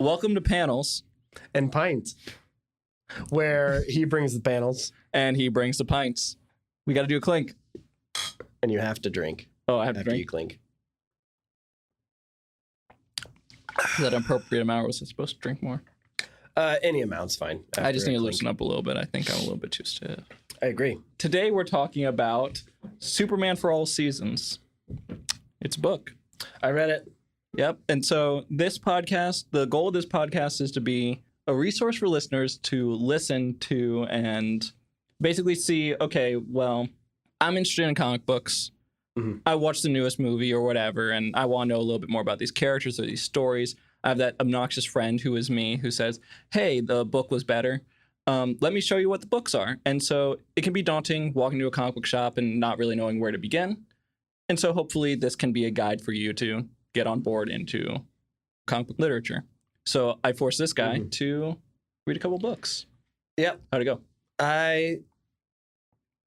Welcome to Panels and Pints, where he brings the panels and he brings the pints. We got to do a clink. and you have to drink. Oh, I have to after drink. you clink. Is that an appropriate amount, or was I supposed to drink more? Any amount's fine. I just need to clink. loosen up a little bit. I think I'm a little bit too stiff. I agree. Today we're talking about Superman for All Seasons. It's a book. I read it. Yep. And so this podcast, the goal of this podcast is to be a resource for listeners to listen to and basically see, okay, well, I'm interested in comic books. Mm-hmm. I watched the newest movie or whatever, and I want to know a little bit more about these characters or these stories. I have that obnoxious friend who is me who says, hey, the book was better. Let me show you what the books are. And so it can be daunting walking to a comic book shop and not really knowing where to begin. And so hopefully this can be a guide for you to get on board into comic book literature. So I forced this guy to read a couple books. Yep. How'd it go? I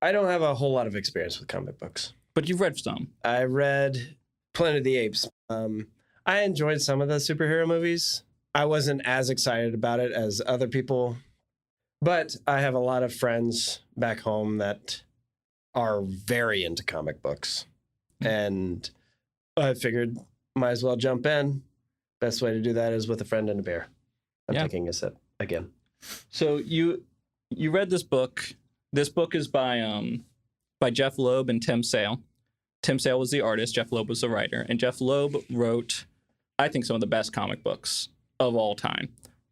don't have a whole lot of experience with comic books. But you've read some. I read Planet of the Apes. I enjoyed some of the superhero movies. I wasn't as excited about it as other people. But I have a lot of friends back home that are very into comic books. And I figured might as well jump in. Best way to do that is with a friend and a beer. I'm taking a sip again. So you read this book. This book is by Jeph Loeb and Tim Sale. Tim Sale was the artist. Jeph Loeb was the writer. And Jeph Loeb wrote, I think, some of the best comic books of all time.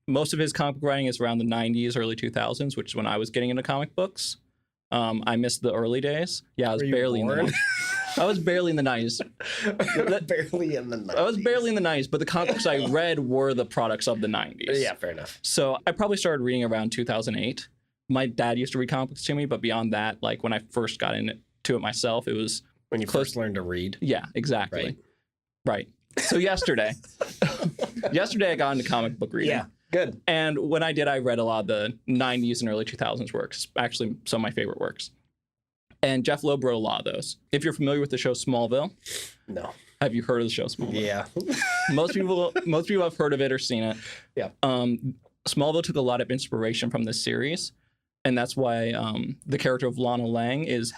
Most of his comic book writing is around the 90s, early 2000s, which is when I was getting into comic books. I missed the early days. Yeah, I was barely in the 90s. I was barely in the 90s. Barely in the 90s. I was barely in the 90s, but the comic books I read were the products of the 90s. Yeah, fair enough. So I probably started reading around 2008. My dad used to read comic books to me, but beyond that, like when I first got into it myself, it was when you first learned to read. Yeah, exactly. Right. So yesterday I got into comic book reading. Yeah, good. And when I did, I read a lot of the 90s and early 2000s works, actually some of my favorite works. And Jeph Loeb wrote a lot of those. If you're familiar with the show Smallville. No. Have you heard of the show Smallville? Yeah. Most people have heard of it or seen it. Yeah. Smallville took a lot of inspiration from this series. And that's why the character of Lana Lang is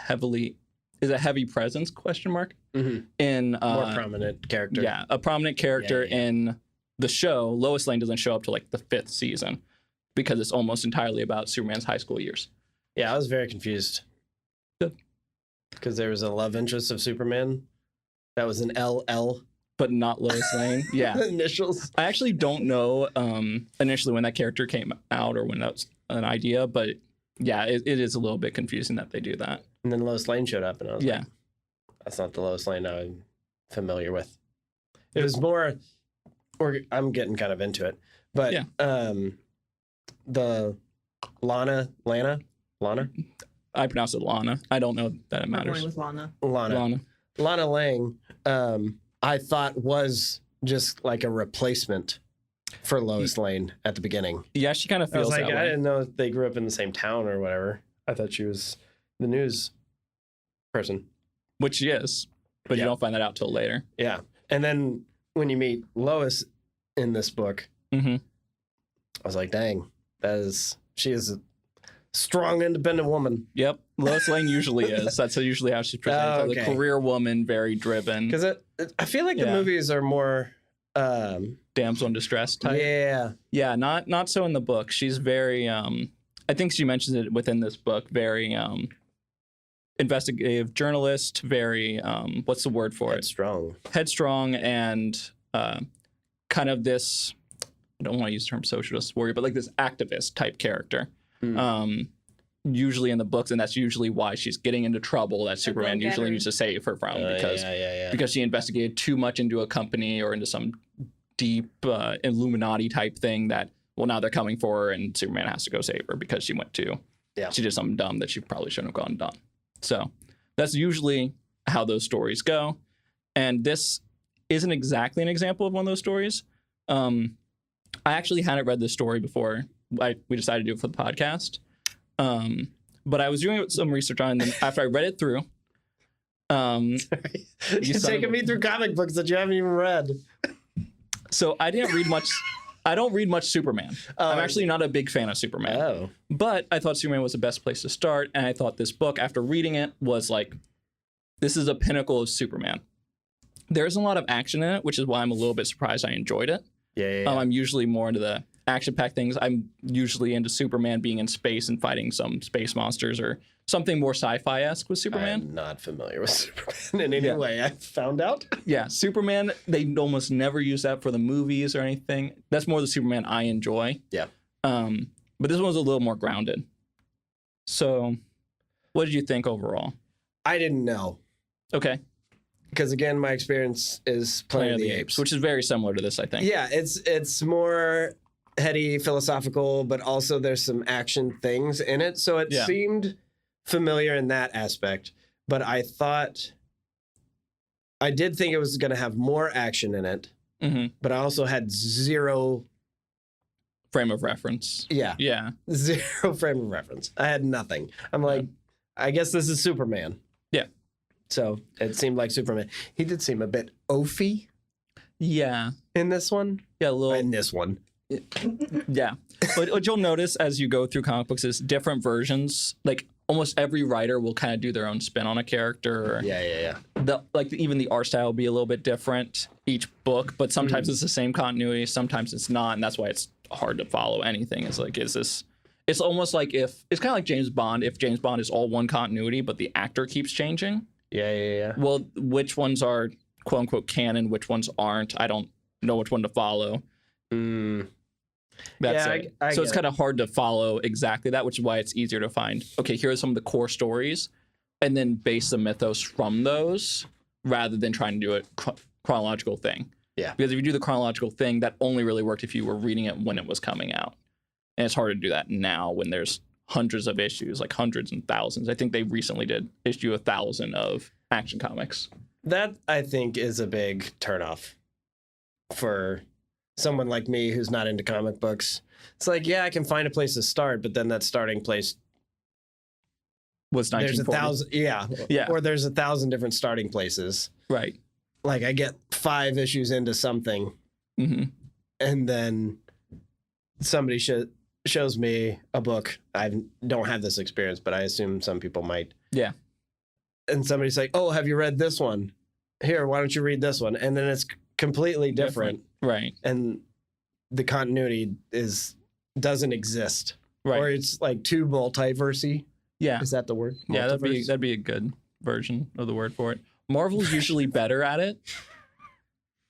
a heavy presence, ? In more prominent character. Yeah, a prominent character in the show. Lois Lane doesn't show up till like the 5th season because it's almost entirely about Superman's high school years. Yeah, I was very confused. Good. Because there was a love interest of Superman that was an LL. But not Lois Lane. Yeah. Initials. I actually don't know initially when that character came out or when that was an idea, but yeah, it is a little bit confusing that they do that. And then Lois Lane showed up, and I was like, that's not the Lois Lane I'm familiar with. It was more, I'm getting kind of into it, but the Lana? I pronounce it Lana. I don't know that it matters. I'm going with Lana. Lana Lang, I thought was just like a replacement for Lois Lane at the beginning. Yeah, she kind of feels that way. I didn't know they grew up in the same town or whatever. I thought she was the news person. Which she is, but you don't find that out till later. Yeah. And then when you meet Lois in this book, I was like, dang, she is a strong, independent woman. Yep. Lois Lane usually is. That's usually how she's presented. Okay. The career woman, very driven. Because I feel like the movies are more... damsel in distress type. Yeah. Yeah, not so in the book. She's very, I think she mentions it within this book, very investigative journalist, very, what's the word for it? Headstrong and kind of this, I don't want to use the term socialist warrior, but like this activist type character. Usually in the books, and that's usually why she's getting into trouble that Superman usually needs to save her from because she investigated too much into a company or into some deep Illuminati type thing that, well, now they're coming for her and Superman has to go save her because she did something dumb that she probably shouldn't have gone and done. So that's usually how those stories go. And this isn't exactly an example of one of those stories. I actually hadn't read this story before we decided to do it for the podcast. But I was doing some research on it, and then after I read it through, You're taking me through comic books that you haven't even read. So I didn't read much. I don't read much Superman. I'm actually not a big fan of Superman. Oh. But I thought Superman was the best place to start, and I thought this book, after reading it, was like, this is a pinnacle of Superman. There isn't a lot of action in it, which is why I'm a little bit surprised I enjoyed it. Yeah. I'm usually more into the action-packed things. I'm usually into Superman being in space and fighting some space monsters or something more sci-fi-esque with Superman. I'm not familiar with Superman in any way, I found out. Yeah, Superman, they almost never use that for the movies or anything. That's more the Superman I enjoy. Yeah. But this one's a little more grounded. So, what did you think overall? I didn't know. Okay. Because again, my experience is Planet of the Apes. Which is very similar to this, I think. Yeah, it's more heady, philosophical, but also there's some action things in it. So it seemed familiar in that aspect. But I did think it was going to have more action in it. Mm-hmm. But I also had zero frame of reference. Yeah. Yeah. Zero frame of reference. I had nothing. I'm like, I guess this is Superman. Yeah. So it seemed like Superman. He did seem a bit oafy. Yeah. In this one? Yeah, a little. In this one. Yeah. But what you'll notice as you go through comic books is different versions. Like almost every writer will kind of do their own spin on a character. Or Yeah. Even the art style will be a little bit different each book, but sometimes it's the same continuity, sometimes it's not, and that's why it's hard to follow anything. It's like, is this... It's almost like it's kind of like James Bond. If James Bond is all one continuity, but the actor keeps changing. Yeah. Well, which ones are quote unquote canon? Which ones aren't? I don't know which one to follow. That's it. So it's kind of hard to follow exactly that, which is why it's easier to find. Okay, here are some of the core stories, and then base the mythos from those, rather than trying to do a chronological thing. Yeah. Because if you do the chronological thing, that only really worked if you were reading it when it was coming out. And it's hard to do that now when there's hundreds of issues, like hundreds and thousands. I think they recently did issue 1,000 of Action Comics. That, I think, is a big turnoff for someone like me who's not into comic books. It's like, yeah, I can find a place to start, but then that starting place was 1940. Yeah. Or there's 1,000 different starting places. Right. Like I get 5 issues into something, and then somebody shows me a book. I don't have this experience, but I assume some people might. Yeah. And somebody's like, "Oh, have you read this one? Here, why don't you read this one?" And then it's completely different. Right. And the continuity doesn't exist. Right. Or it's like too multiversy. Yeah. Is that the word? Yeah, that'd be a good version of the word for it. Marvel's usually better at it.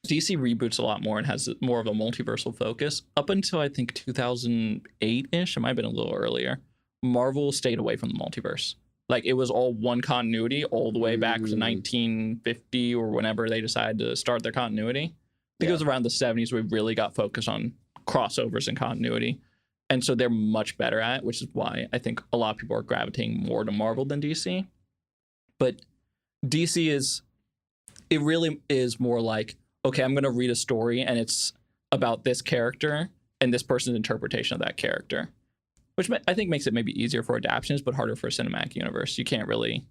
DC reboots a lot more and has more of a multiversal focus. Up until I think 2008-ish, it might have been a little earlier, Marvel stayed away from the multiverse. Like it was all one continuity all the way back to 1950 or whenever they decided to start their continuity. I think it was around the 70s we really got focused on crossovers and continuity. And so they're much better at it, which is why I think a lot of people are gravitating more to Marvel than DC. But DC it really is more like, okay, I'm going to read a story and it's about this character and this person's interpretation of that character, which I think makes it maybe easier for adaptions, but harder for a cinematic universe. You can't really,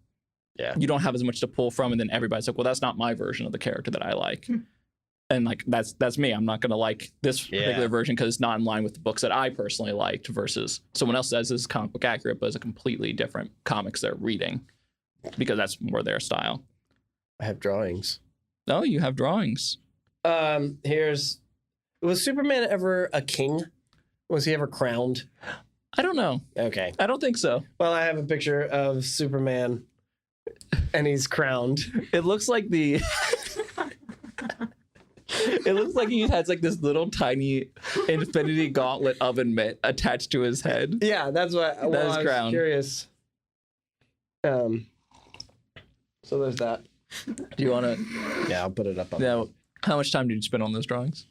you don't have as much to pull from. And then everybody's like, well, that's not my version of the character that I like. And like, that's me. I'm not going to like this particular version because it's not in line with the books that I personally liked versus someone else says this is comic book accurate, but it's a completely different comics they're reading because that's more their style. I have drawings. Oh, you have drawings. Was Superman ever a king? Was he ever crowned? I don't know. Okay. I don't think so. Well, I have a picture of Superman and he's crowned. It looks like it looks like he has like this little tiny infinity gauntlet oven mitt attached to his head. Yeah, that's what I was crowned. Curious. So there's that. Do you want to? Yeah, I'll put it up. Now, how much time did you spend on those drawings?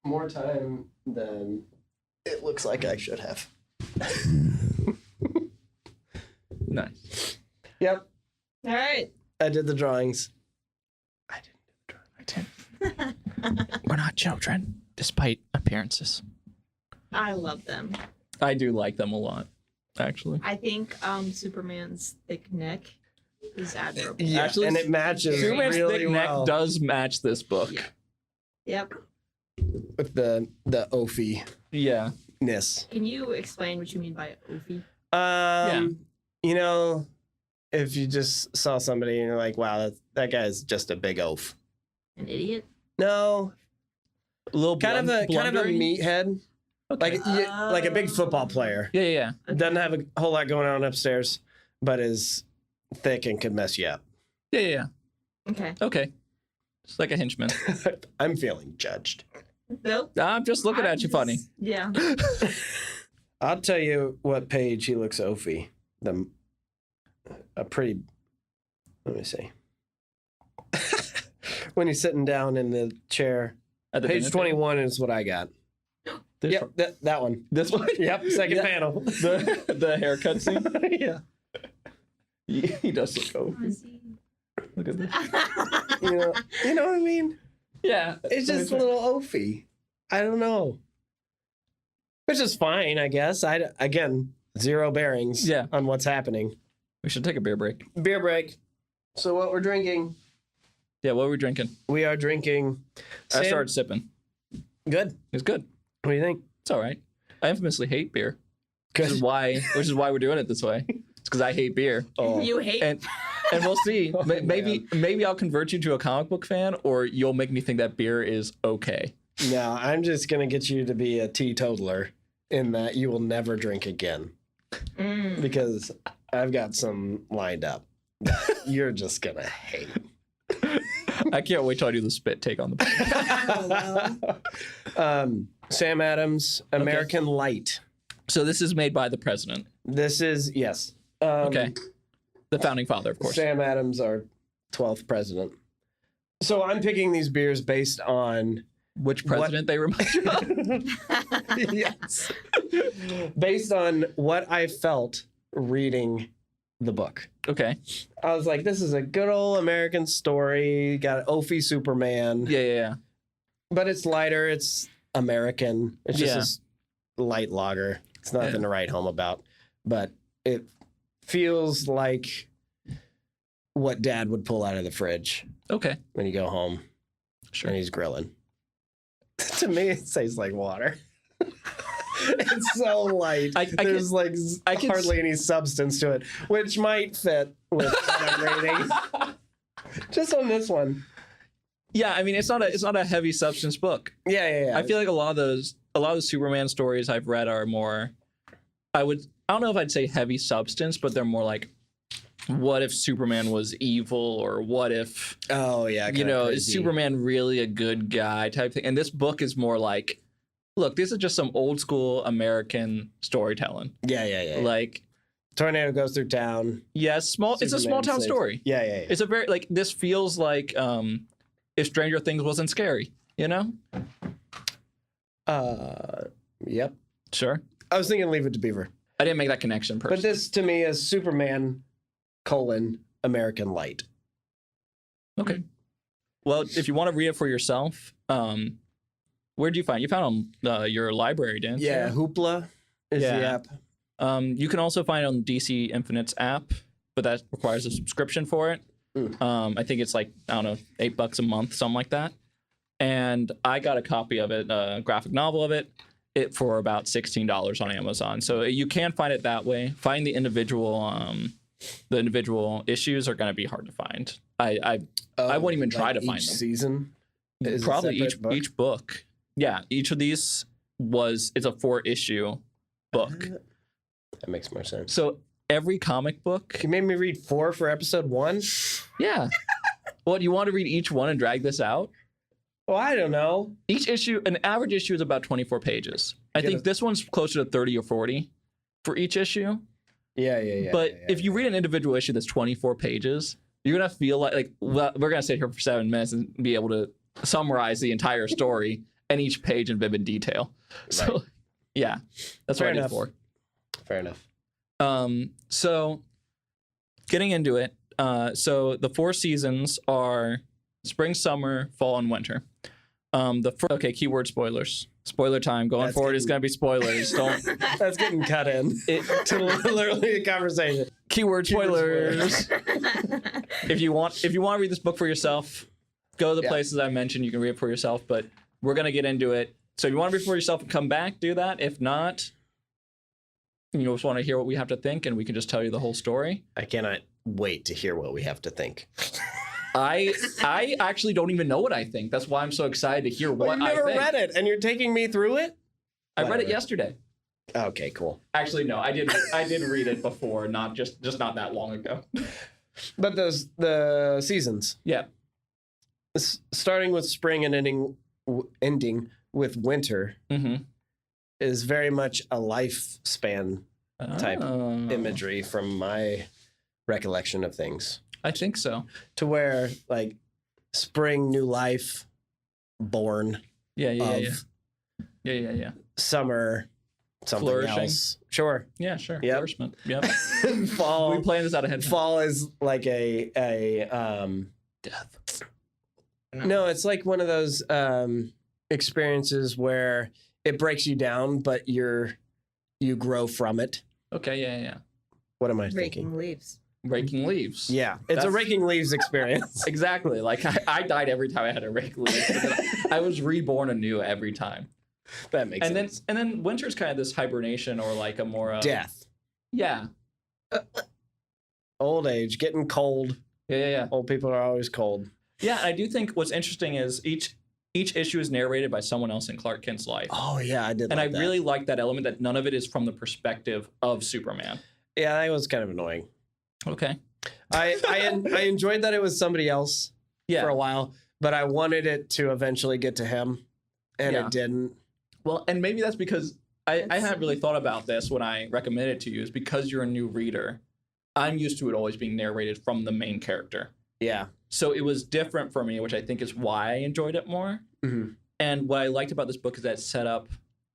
More time than it looks like I should have. Nice. Yep. All right. I did the drawings. I didn't. We're not children, despite appearances. I love them. I do like them a lot, actually. I think Superman's thick neck is admirable. Yeah, actually, and it matches Superman's really thick well. neck does match this book. Yep. with the Ophi-ness. Yeah. Can you explain what you mean by Ophi? You know, if you just saw somebody and you're like, wow, that guy's just a big oaf. An idiot? No, A little kind of a blundering? meathead, Okay. like a big football player. Yeah. Doesn't have a whole lot going on upstairs, but is thick and could mess you up. Yeah. Okay. Okay. It's like a henchman. I'm feeling judged. Nope. I'm just looking at you funny. Yeah. I'll tell you what page he looks Ophi. Let me see. When he's sitting down in the chair. At the Page dinner 21 is what I got. This Yep, that one. This one? Yep, second Yeah. panel. The haircut scene? Yeah. He does look over. Look at this. You know what I mean? Yeah. It's just a little Ophi. I don't know. Which is fine, I guess. Again, zero bearings on what's happening. We should take a beer break. Beer break. So what we're drinking? Yeah, what are we drinking? We are drinking. I started sipping. Good. It's good. What do you think? It's all right. I infamously hate beer. Good. Which is why we're doing it this way. It's because I hate beer. Oh. You hate And we'll see. Oh, Maybe I'll convert you to a comic book fan, or you'll make me think that beer is okay. No, I'm just gonna get you to be a teetotaler in that you will never drink again. Because I've got some lined up that you're just gonna hate. I can't wait till I do the spit take on the podcast. Sam Adams American Light. So this is made by the president. This is yes. Okay. The founding father, of course. Sam Adams, our 12th president. So I'm picking these beers based on Which president they remind you of? yes. Based on what I felt reading the book. Okay. I was like, this is a good old American story. Got Ophi Superman. Yeah. But it's lighter. It's American. It's just this light lager. It's nothing to write home about. But it feels like what Dad would pull out of the fridge Okay. when you go home Sure. and he's grilling. To me, it tastes like water. It's so light. There's hardly any substance to it, which might fit with what I'm rating. Just on this one. Yeah, I mean it's not a heavy substance book. Yeah. I feel like a lot of the Superman stories I've read are more I don't know if I'd say heavy substance, but they're more like what if Superman was evil, or what if is Superman really a good guy type thing. And this book is more like, look, this is just some old school American storytelling. Yeah. Like tornado goes through town. Yeah, it's a small town story. Yeah. It's a very this feels like if Stranger Things wasn't scary, you know? Yep. Sure. I was thinking Leave It to Beaver. I didn't make that connection personally. But this to me is Superman American Light. Okay. Well, if you want to read it for yourself, where'd you find? You found on your library, didn't you? Yeah, Hoopla is the app. You can also find it on DC Infinite's app, but that requires a subscription for it. I think it's like, I don't know, $8 a month, something like that. And I got a copy of it, a graphic novel of it for about $16 on Amazon. So you can find it that way. Find the individual issues are going to be hard to find. I wouldn't even try to find them. Season? Is Probably each book. Yeah, each of these it's a 4-issue book. That makes more sense. So every comic book. You made me read 4 for episode 1? Yeah. Well, do you want to read each one and drag this out? Well, I don't know. Each issue, an average issue is about 24 pages. I think this one's closer to 30 or 40 for each issue. Yeah. But if you read an individual issue that's 24 pages, you're going to feel like well, we're going to sit here for 7 minutes and be able to summarize the entire story and each page in vivid detail. So, yeah, that's what I did for. Fair enough. So, getting into it, so the 4 seasons are spring, summer, fall, and winter. Keyword spoilers. Spoiler time. Going forward is going to be spoilers. Don't. That's getting cut in to literally a conversation. Keyword spoilers. If you want to read this book for yourself, go to the places I mentioned. You can read it for yourself. But we're going to get into it. So if you want to before yourself and come back, do that. If not, you just want to hear what we have to think, and we can just tell you the whole story. I cannot wait to hear what we have to think. I actually don't even know what I think. That's why I'm so excited to hear what I think. You've never read it, and you're taking me through it? I read it yesterday. Okay, cool. Actually, no, I did read it before, not just not that long ago. But the seasons. Yeah. Starting with spring and ending with winter is very much a lifespan type imagery from my recollection of things. I think so. To where, like, spring, new life, born. Yeah. Summer, something flourishing. else. Sure. Yeah, sure. Yep. Flourishment. Yep. Fall. We planned this out ahead. Fall is like a death. No, it's like one of those experiences where it breaks you down, but you grow from it. Okay, yeah. What am I Raking thinking? leaves. Raking leaves. Yeah, it's a raking leaves experience. Exactly. Like I died every time I had to rake leaves. But then I was reborn anew every time. That makes sense. And then winter's kind of this hibernation or like a more death. Yeah. Old age, getting cold. Yeah. Old people are always cold. Yeah, I do think what's interesting is each issue is narrated by someone else in Clark Kent's life. Oh yeah, I did. And like I really like that element that none of it is from the perspective of Superman. Yeah, that was kind of annoying. Okay. I enjoyed that it was somebody else for a while, but I wanted it to eventually get to him, and it didn't. Well, and maybe that's because I hadn't really thought about this when I recommended it to you, is because you're a new reader. I'm used to it always being narrated from the main character. Yeah. So it was different for me, which I think is why I enjoyed it more. Mm-hmm. And what I liked about this book is that it's set up,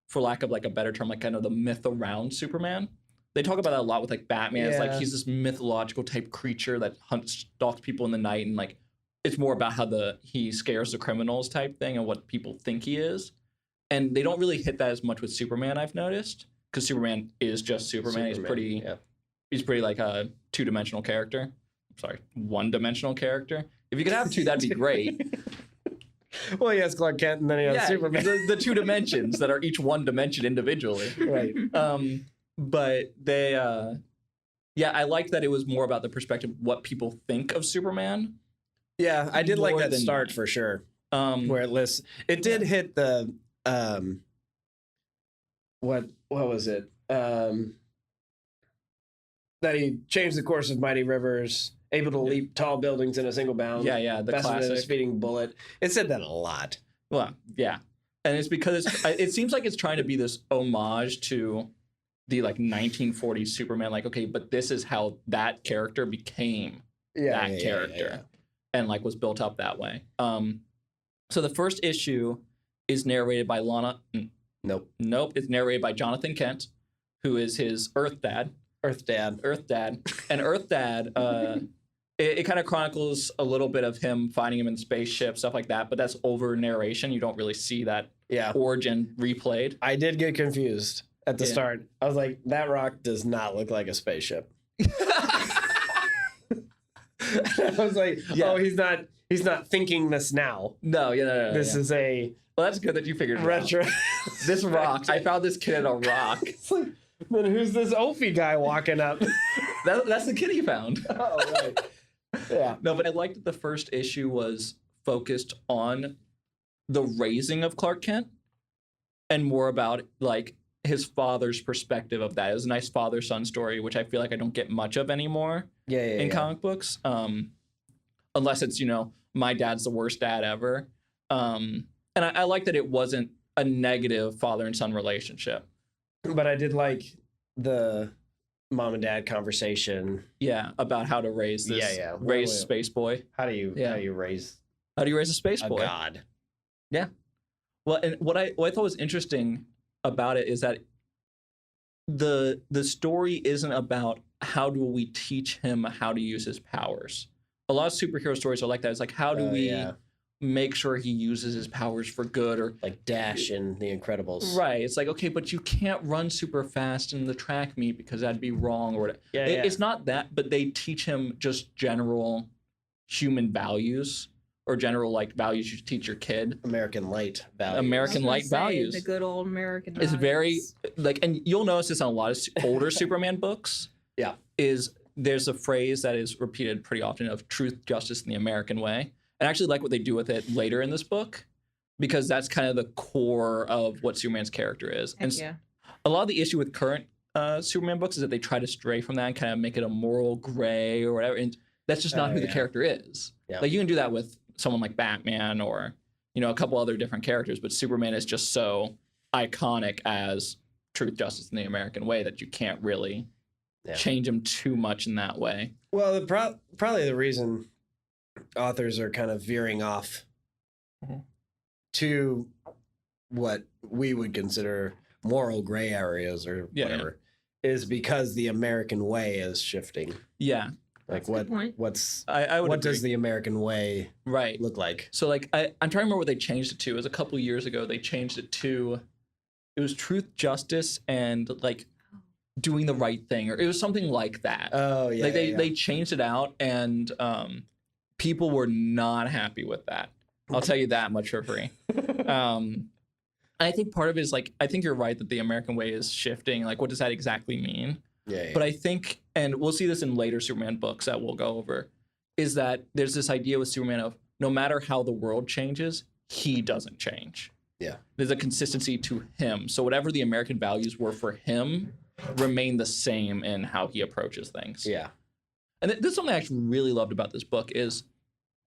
for lack of like a better term, like kind of the myth around Superman. They talk about that a lot with like Batman. It's like he's this mythological type creature that stalks people in the night, and like it's more about how he scares the criminals type thing and what people think he is. And they don't really hit that as much with Superman, I've noticed, because Superman is just Superman. He's pretty like a two-dimensional character. Sorry, one-dimensional character. If you could have two, that'd be great. Well, he has Clark Kent, and then he has Superman. The two dimensions that are each one dimension individually. Right. But they, I liked that it was more about the perspective of what people think of Superman. Yeah, I did like that start for sure. Where it lists, it did hit the, what was it? That he changed the course of mighty rivers, able to leap tall buildings in a single bound. Yeah, the classic defeating bullet. It said that a lot. Well, yeah, and it's because it seems like it's trying to be this homage to the like 1940s Superman. Like, okay, but this is how that character became that character, and like was built up that way. So the first issue is narrated by Lana. Nope. It's narrated by Jonathan Kent, who is his Earth Dad. And Earth Dad, it kind of chronicles a little bit of him finding him in the spaceship, stuff like that, but that's over narration. You don't really see that origin replayed. I did get confused at the start. I was like, that rock does not look like a spaceship. I was like, oh, he's not thinking this now. No. This is a... Well, that's good that you figured it retro. out. This rock. I found this kid at a rock. It's like, then who's this Ophi guy walking up? That's the kid he found. Oh, right. Yeah. No, but I liked that the first issue was focused on the raising of Clark Kent and more about like his father's perspective of that. It was a nice father-son story, which I feel like I don't get much of anymore in comic books. Unless it's, my dad's the worst dad ever. And I like that it wasn't a negative father and son relationship. But I did like the mom and dad conversation. Yeah, about how to raise this raise space boy. How do you raise a space boy? God. Yeah. Well, and what I thought was interesting about it is that the story isn't about how do we teach him how to use his powers. A lot of superhero stories are like that. It's like, how do we make sure he uses his powers for good, or like Dash in The Incredibles. Right. It's like, okay, but you can't run super fast in the track meet because that'd be wrong, or whatever. It's not that, but they teach him just general human values or general like values you teach your kid. American Light values. American Light values. The good old American It's values. very like, and you'll notice this on a lot of older Superman books. Yeah. There's a phrase that is repeated pretty often of truth, justice, and the American way. And I actually like what they do with it later in this book, because that's kind of the core of what Superman's character is. Heck yeah. A lot of the issue with current Superman books is that they try to stray from that and kind of make it a moral gray or whatever. And that's just not who the character is. Yeah. Like you can do that with someone like Batman or, you know, a couple other different characters, but Superman is just so iconic as truth, justice, and the American way that you can't really change him too much in that way. Well, probably the reason authors are kind of veering off to what we would consider moral gray areas or whatever is because the American way is shifting. Yeah. Like what does the American way look like? So like I'm trying to remember what they changed it to. It was a couple of years ago. They changed it to, it was truth, justice, and like doing the right thing, or it was something like that. Oh yeah. Like they changed it out, and people were not happy with that. I'll tell you that much for free. I think part of it is like, I think you're right that the American way is shifting. Like, what does that exactly mean? Yeah. But I think, and we'll see this in later Superman books that we'll go over, is that there's this idea with Superman of no matter how the world changes, he doesn't change. Yeah. There's a consistency to him. So whatever the American values were for him remain the same in how he approaches things. Yeah. And this is something I actually really loved about this book is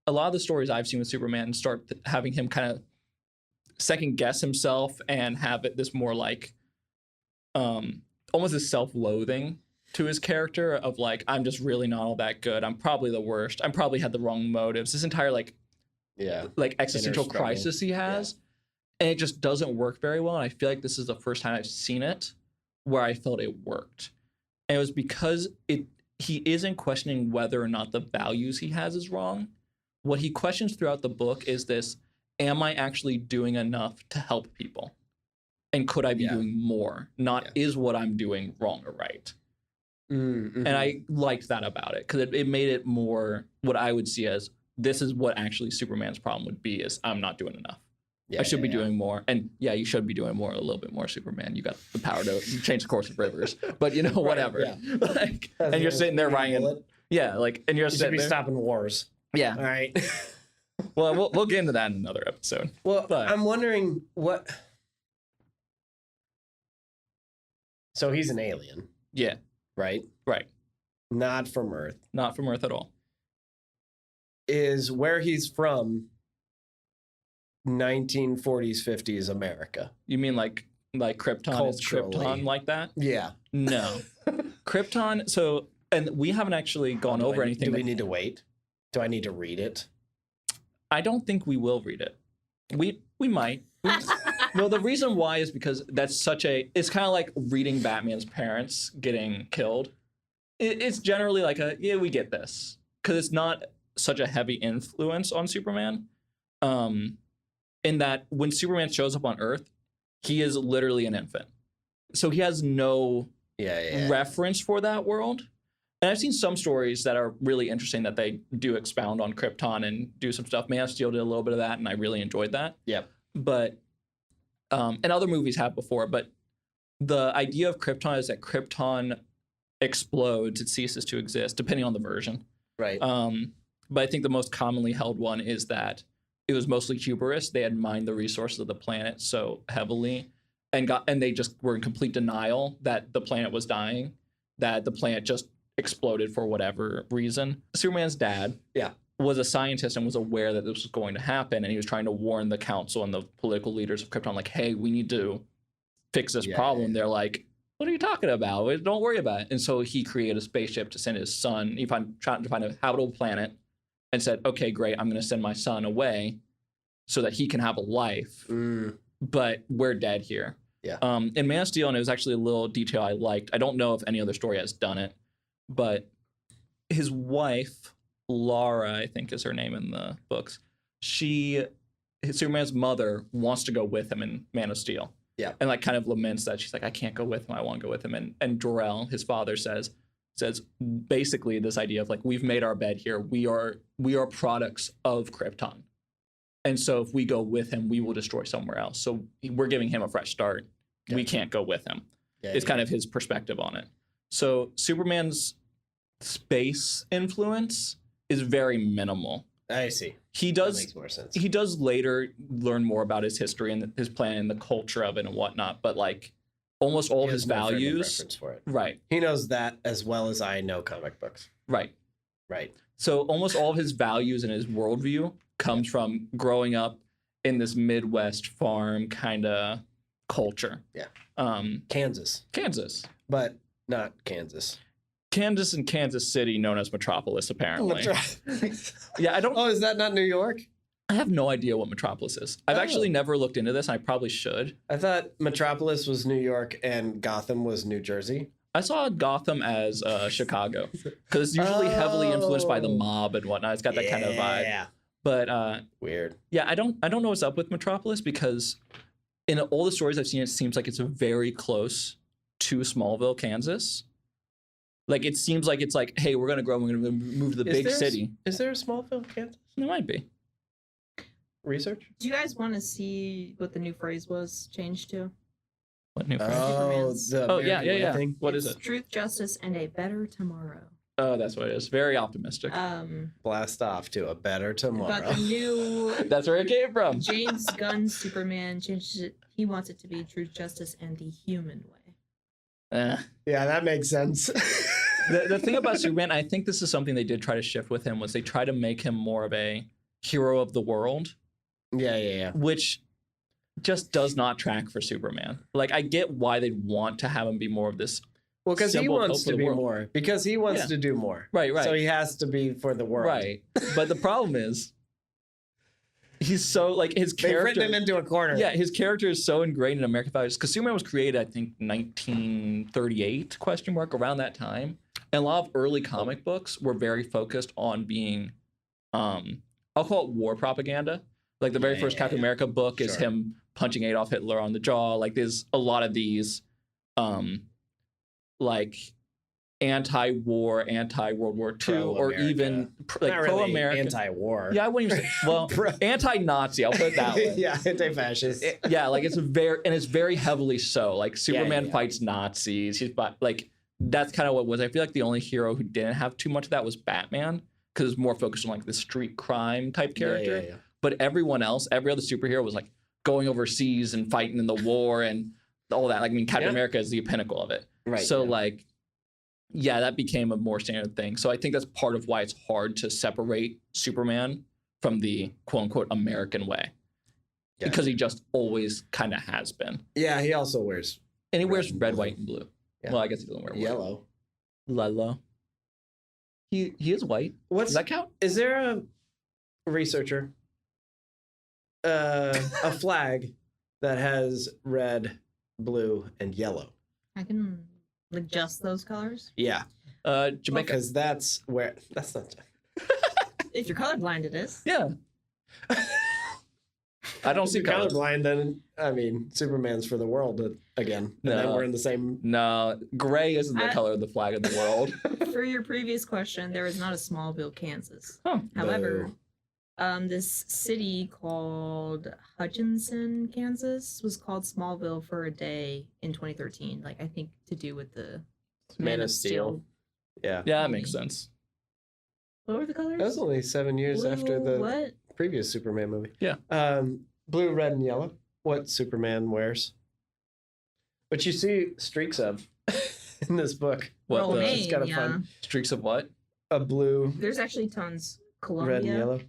a lot of the stories I've seen with Superman start having him kind of second guess himself and have it this more like almost a self-loathing to his character of like, I'm just really not all that good. I'm probably the worst. I probably had the wrong motives. This entire like existential crisis he has. And it just doesn't work very well. And I feel like this is the first time I've seen it where I felt it worked. And it was because he isn't questioning whether or not the values he has is wrong. What he questions throughout the book is this, am I actually doing enough to help people? And could I be doing more? Not is what I'm doing wrong or right? Mm-hmm. And I liked that about it because it made it more what I would see as this is what actually Superman's problem would be is I'm not doing enough. I should be doing more. And you should be doing more, a little bit more, Superman. You got the power to change the course of rivers. But, you know, whatever. Like, and you're sitting there writing. And you're sitting there. Stopping wars. Yeah. All right. Well, we'll get into that in another episode. Well, I'm wondering what... So he's an alien. Yeah. Right? Right. Not from Earth. Not from Earth at all. Is where he's from 1940s, 50s America. You mean like Krypton is Krypton like that? Yeah. No. Krypton, so, and we haven't actually gone over anything. Do we need to wait? Do I need to read it? I don't think we will read it. We might. No, the reason why is because that's it's kind of like reading Batman's parents getting killed. It's generally like we get this. Because it's not such a heavy influence on Superman. In that when Superman shows up on Earth, he is literally an infant. So he has no reference for that world. And I've seen some stories that are really interesting that they do expound on Krypton and do some stuff. Man of Steel did a little bit of that, and I really enjoyed that. Yeah. But, and other movies have before, but the idea of Krypton is that Krypton explodes, it ceases to exist, depending on the version. Right. But I think the most commonly held one is that it was mostly hubris. They had mined the resources of the planet so heavily and they just were in complete denial that the planet was dying, that the planet just exploded for whatever reason. Superman's dad was a scientist and was aware that this was going to happen, and he was trying to warn the council and the political leaders of Krypton, like, hey, we need to fix this problem. They're like, what are you talking about? Don't worry about it. And so he created a spaceship to send his son. He tried to find a habitable planet and said, okay, great, I'm going to send my son away so that he can have a life, but we're dead here. Yeah. In Man of Steel, and it was actually a little detail I liked. I don't know if any other story has done it, but his wife, Laura, I think is her name in the books, Superman's mother wants to go with him in Man of Steel. Yeah. And like kind of laments that she's like, I can't go with him. I want to go with him. And Jor-El, his father, says, says basically this idea of like, we've made our bed here. We are products of Krypton. And so if we go with him, we will destroy somewhere else. So we're giving him a fresh start. We can't go with him. It's kind of his perspective on it. So Superman's space influence is very minimal. I see. That makes more sense. He does later learn more about his history and his planet and the culture of it and whatnot, but like almost all his values. Reference for it. Right. He knows that as well as I know comic books. Right. Right. So almost all of his values and his worldview comes from growing up in this Midwest farm kind of culture. Yeah. Kansas. But not Kansas. Kansas and Kansas City, known as Metropolis, apparently. Yeah, I don't. Oh, is that not New York? I have no idea what Metropolis is. I've actually never looked into this, and I probably should. I thought Metropolis was New York and Gotham was New Jersey. I saw Gotham as Chicago because it's usually heavily influenced by the mob and whatnot. It's got that kind of vibe. Yeah. But weird. Yeah, I don't know what's up with Metropolis because in all the stories I've seen, it seems like it's very close to Smallville, Kansas. Like it seems like it's like, hey, we're gonna grow, we're gonna move to the big city. Is there a Smallville, Kansas? There might be. Research? Do you guys want to see what the new phrase was changed to? What new phrase? Yeah. Thing? What is it? Truth, justice, and a better tomorrow. Oh, that's what it is. Very optimistic. Blast off to a better tomorrow. But the new that's where it came from. James Gunn's Superman changed it. He wants it to be truth, justice, and the human way. Yeah, that makes sense. The thing about Superman, I think this is something they did try to shift with him, was they try to make him more of a hero of the world. Yeah. Which just does not track for Superman. Like, I get why they'd want to have him be more of this. Well, because he wants to be more. Because he wants to do more. Right. So he has to be for the world. Right. But the problem is, he's so, like, his character... They've written him into a corner. Yeah, his character is so ingrained in American values. Because Superman was created, I think, 1938, around that time. And a lot of early comic books were very focused on being, I'll call it war propaganda. Like, the very first Captain America book is him punching Adolf Hitler on the jaw. Like, there's a lot of these, like, anti-war, anti-World War II, or even like pro-American. Anti-war. Yeah, I wouldn't even say, well, anti-Nazi, I'll put it that way. Yeah, anti-fascist. Yeah, like it's very heavily so. Like Superman fights Nazis. Like that's kind of what it was. I feel like the only hero who didn't have too much of that was Batman, because it's more focused on like the street crime type character. Yeah. But everyone else, every other superhero was like going overseas and fighting in the war and all that. Like, I mean, Captain America is the pinnacle of it. Right. So like, yeah, that became a more standard thing. So I think that's part of why it's hard to separate Superman from the quote unquote American way. Gotcha. Because he just always kind of has been. Yeah, he also wears. And he wears red, white, and blue. Yeah. Well, I guess he doesn't wear yellow. Yellow. He is white. Does that count? Is there a researcher, a flag that has red, blue, and yellow? I can adjust those colors. Yeah. Jamaica. Because that's not. If you're colorblind, it is. Yeah. I don't see color. Colorblind, then I mean, Superman's for the world again. And then we're in the same. No, gray isn't the color of the flag of the world. For your previous question, there is not a Smallville, Kansas. Huh. However, this city called Hutchinson, Kansas, was called Smallville for a day in 2013. Like, I think to do with the Man of Steel. Yeah. Yeah, that makes sense. What were the colors? That was only 7 years after the previous Superman movie. Yeah. Blue, red, and yellow. What Superman wears. But you see streaks of in this book. What? It's kind of fun. Streaks of what? A blue. There's actually tons. Columbia. Red and yellow.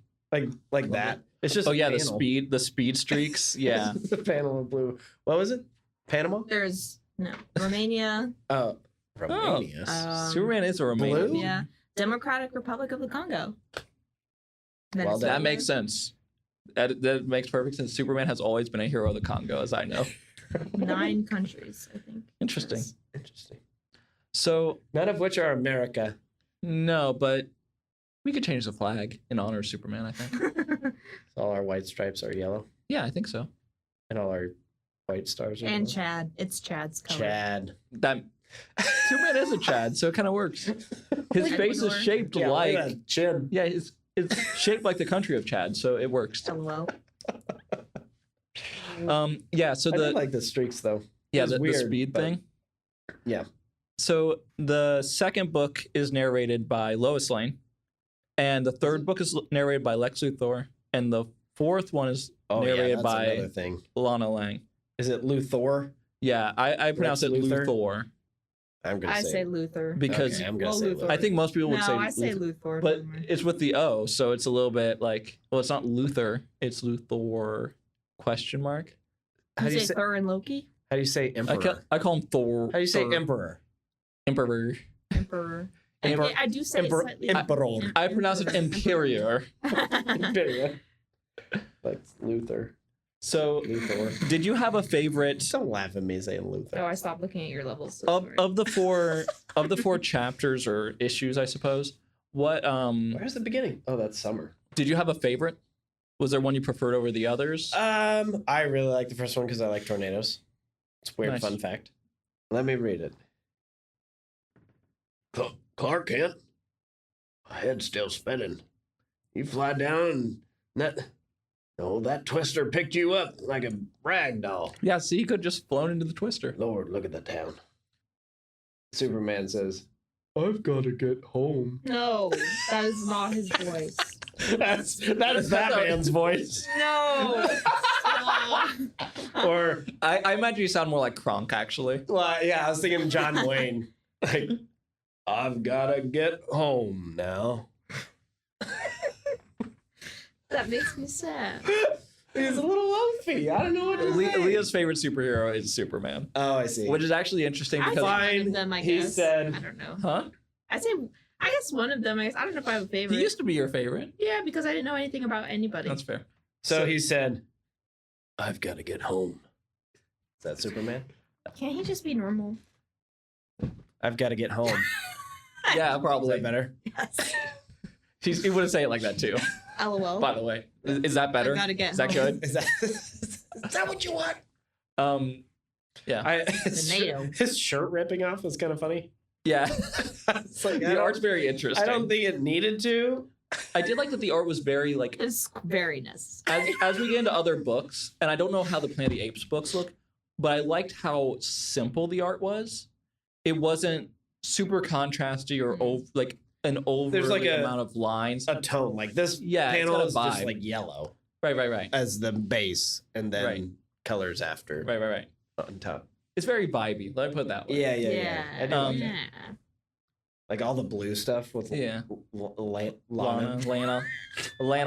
Like that. It's just the speed streaks. Yeah. The panel of blue. What was it? Panama? There's Romania. Romania. Superman is a Romanian. Blue? Yeah. Democratic Republic of the Congo. Well, that makes sense. That makes perfect sense. Superman has always been a hero of the Congo, as I know. 9 countries, I think. Interesting. Yes. Interesting. So none of which are America. No, but we could change the flag in honor of Superman, I think. So all our white stripes are yellow. Yeah, I think so. And all our white stars are and yellow. Chad. It's Chad's color. Chad. That Superman is a Chad, so it kind of works. His face is shaped like chin. Yeah, it's shaped like the country of Chad, so it works. LOL. Yeah. So I did like the streaks though. Yeah, It was the weird, speed but- thing. Yeah. So the second book is narrated by Lois Lane, and the third book is narrated by Lex Luthor, and the fourth one is narrated that's by another thing. Lana Lang. Is it Luthor? Yeah, I pronounce it Lex Luthor? Luthor I'm gonna I say say Luther. because Okay, I'm gonna Well, say Luthor. Luthor. I think most people would No, say I say Luthor, Luthor. but don't worry. it's with the O, so it's a little bit like, well, it's not Luther, it's Luthor ? How You do you say say? Thor and Loki? How do you say emperor? I call him Thor. How do you say Thor- emperor? Emperor. Emperor. Emperor- I do say it Emperor. slightly. Emperor. I pronounce it Imperior. Like Luther. So, Luthor. did you have a favorite Don't laugh at me saying Luther. Oh, I stopped looking at your levels. So of sorry. the four chapters or issues, I suppose? What Where's the beginning? Oh, that's summer. did you have a favorite? Was there one you preferred over the others? I really like the first one because I like tornadoes. It's a weird Nice. fun fact. Let me read it. Clark Kent, my head's still spinning. You fly down and that twister picked you up like a rag doll. Yeah, see, you could just flown into the twister. Lord, look at the town. Superman says, I've got to get home. No, that is not his voice. that is Batman's voice. No. Or, I imagine you sound more like Kronk, actually. well, yeah, I was thinking John Wayne. Like, I've got to get home now. That makes me sad. He's a little loafy. I don't know what to say. Leah's favorite superhero is Superman, Oh, I see. which is actually interesting I because say one of them, I he guess. said- I don't know. huh? I guess one of them. I don't know if I have a favorite. He used to be your favorite. Yeah, because I didn't know anything about anybody. That's fair. So he said, I've got to get home. Is that Superman? Can't he just be normal? I've got to get home. Yeah, Is probably that better? Yes. He wouldn't say it like that too. LOL. By the way, is that better? I gotta get Is that home. good? Is that what you want? Yeah, His shirt ripping off was kind of funny. yeah. It's like, The art's very interesting. I don't think it needed to. I did like that the art was very like It's very necessary. as we get into other books, and I don't know how the Planet of the Apes books look, but I liked how simple the art was. It wasn't super contrasty or like an overly like a- amount of lines. A tone. Like this Yeah, it's panel got a is just vibe. like yellow Right. as the base and then Right. colors after Right. on top. It's very vibey. Let me put it that way. Yeah. I do like that. Yeah. Like all the blue stuff with Yeah. Lana. Lana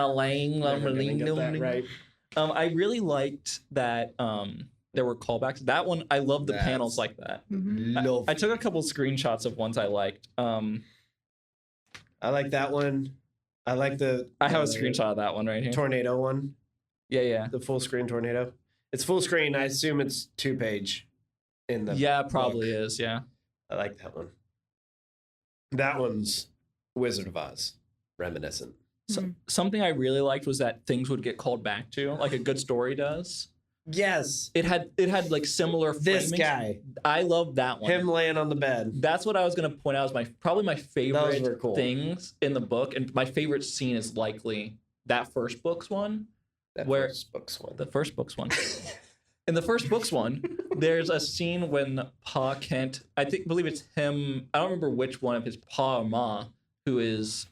Lang. Never gonna get that right. I really liked that there were callbacks. That one, I love the That's- panels like that. Mhm. Love. I took a couple screenshots of ones I liked. I like that one. I like the. I have a screenshot of that one right here. Tornado one. Yeah. The full screen tornado. It's full screen. I assume it's 2-page. In the Yeah, probably book. is. Yeah. I like that one. That one's Wizard of Oz reminiscent. Something I really liked was that things would get called back to, like a good story does. Yes. It had like similar This framings. guy. I love that one. Him laying on the bed. That's what I was gonna point out as probably my Those favorite were cool. things in the book, and my favorite scene is likely that first book's one. That Where- first book's one. The first book's one. In the first book's one, there's a scene when Pa Kent, believe it's him, I don't remember which one of his Pa or Ma, who is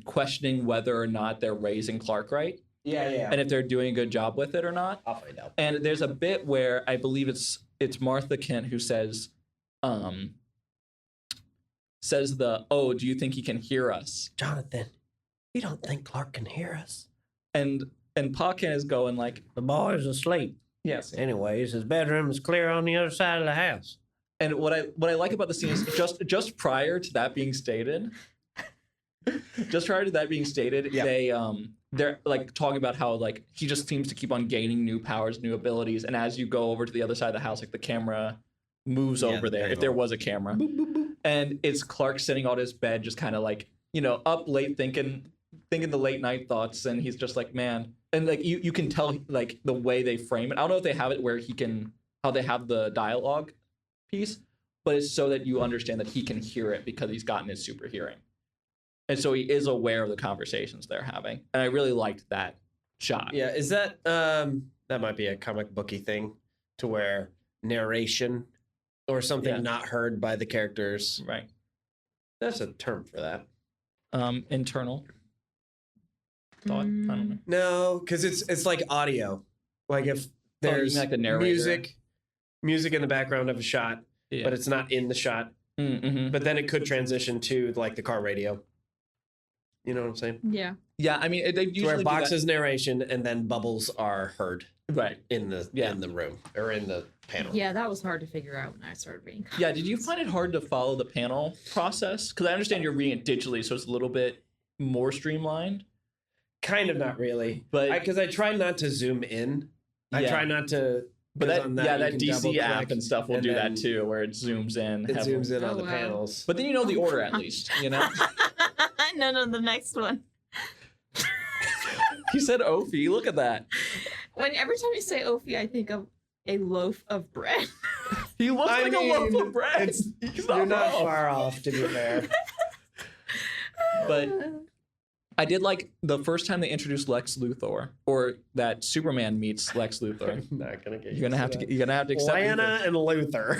questioning whether or not they're raising Clark right, Yeah. and if they're doing a good job with it or not. I'll find out. And there's a bit where I believe it's Martha Kent who says, do you think he can hear us? Jonathan, you don't think Clark can hear us? And Pa Kent is going like, The boy's asleep. yes. Anyways, his bedroom is clear on the other side of the house. And what I like about the scene is just prior to that being stated, Yeah. they're like talking about how like he just seems to keep on gaining new powers, new abilities, and as you go over to the other side of the house, like the camera moves Yeah, over there there if you there go. was a camera, Boop, boop, boop. and it's Clark sitting on his bed, just kind of like up late thinking the late night thoughts, and he's just like, man, and like you can tell like the way they frame it. I don't know if they have it where how they have the dialogue piece, but it's so that you understand that he can hear it because he's gotten his super hearing. And so he is aware of the conversations they're having. And I really liked that shot. Yeah, is that that might be a comic booky thing to where narration or something not heard by the characters. Right. That's a term for that. Internal thought. I don't know. No, because it's like audio. Like if there's like the narrator. music in the background of a shot, but it's not in the shot. Mm-hmm. But then it could transition to like the car radio. You know what I'm saying? Yeah. Yeah, I mean, they usually where do Box that. is narration and then bubbles are heard Right. in the room or in the panel. Yeah, that was hard to figure out when I started reading. Yeah, did you find it hard to follow the panel process? Because I understand you're reading it digitally, so it's a little bit more streamlined. Kind of not really, but because I try not to zoom in. I try not to. But that you can DC app and stuff will and do then that too, where it zooms in. It heavily. zooms in on the panels. But then you know the order at least, you know. No, the next one. He said Ophi. Look at that. Every time you say Ophi, I think of a loaf of bread. He looks like a loaf of bread. You're not far off, to be fair. But I did like the first time they introduced Lex Luthor, or that Superman meets Lex Luthor. I'm not gonna get. You're gonna have to accept. Lana and Luther.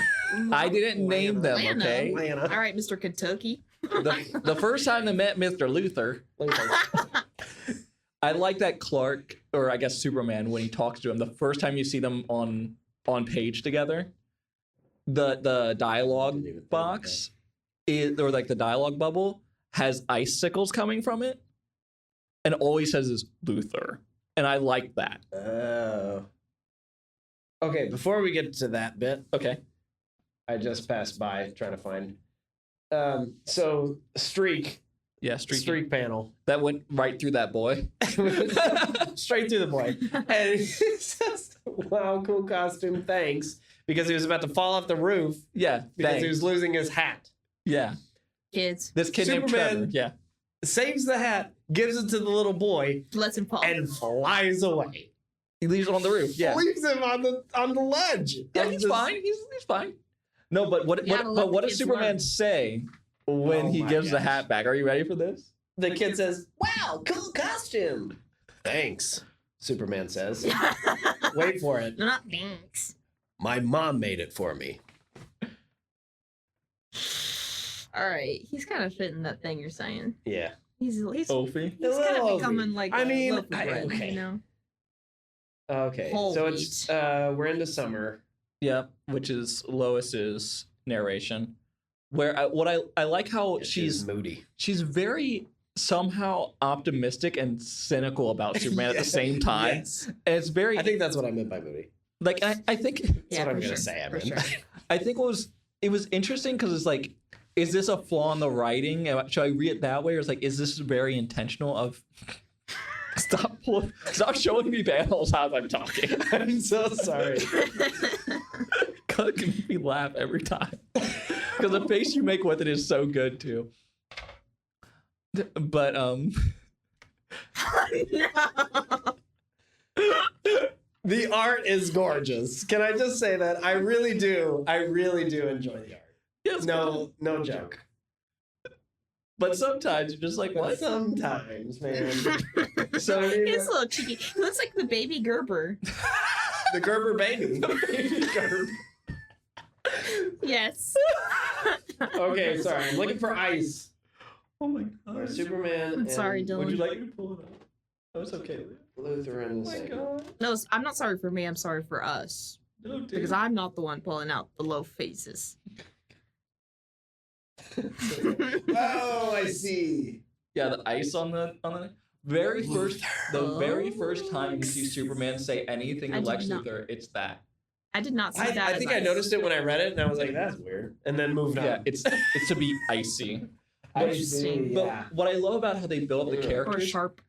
I didn't name them. Lana. Okay. Lana. All right, Mr. Kentucky. The first time they met Mr. Luthor. I like that Clark, or I guess Superman, when he talks to him, the first time you see them on page together, the dialogue box or like the dialogue bubble has icicles coming from it, and all he says is Luthor, and I like that. Oh. Okay, before we get to that bit, Okay. I just passed by trying to find. So Streak. Yeah, Streak panel. That went right through that boy. Straight through the boy. And he says, wow, cool costume, thanks. Because he was about to fall off the roof. Yeah, because he was losing his hat. Yeah. Kids. This kid named Superman Trevor. Yeah. Saves the hat, gives it to the little boy, Lets him fall. and flies away. He leaves it on the roof. Yeah. Leaves him on the ledge. Yeah, he's fine. He's fine. No, but what does Superman say when he gives the hat back? Are you ready for this? The kid says, wow, cool costume. Thanks, Superman says. Wait for it. Not thanks. My mom made it for me. All right, he's kind of fitting that thing you're saying. Yeah. He's Ophi? He's kind of becoming like I mean, loaf of bread, okay. you know? Okay, Whole so it's we're into summer. Yeah, which is Lois's narration. Where I like how she's moody. She's very somehow optimistic and cynical about Superman at the same time. Yes. And it's very. I think that's what I meant by moody. Like I think. That's what I'm gonna say. I mean. I think it was interesting because it's like, is this a flaw in the writing? Should I read it that way, or is like, is this very intentional? Of stop showing me panels as I'm talking. I'm so sorry. God, it can make me laugh every time because the face you make with it is so good too. But No. The art is gorgeous. Can I just say that? I really do enjoy the art. Yes, No joke. but sometimes you're just like, what? Sometimes, man. So He's a little cheeky. He looks like the baby Gerber. the Gerber baby. Baby Gerber. Yes. Okay, sorry. I'm looking for ice. Oh my Or god. Superman. I'm sorry, and Dylan. Would you like me to pull it up? Oh, it's okay. Luther and the Oh my same. god. No, I'm not sorry for me. I'm sorry for us. No, dude. Because I'm not the one pulling out the low faces. Oh, I see. Yeah, the ice on the very first time you see Superman say anything to I did Lex not. Luthor, it's that. I did not see that. I as think I ice. noticed it when I read it, and I was like, "That's weird," and then moved on. Yeah, it's to be icy. I Interesting. see, But yeah. what I love about how they build up the Or Or characters, sharp.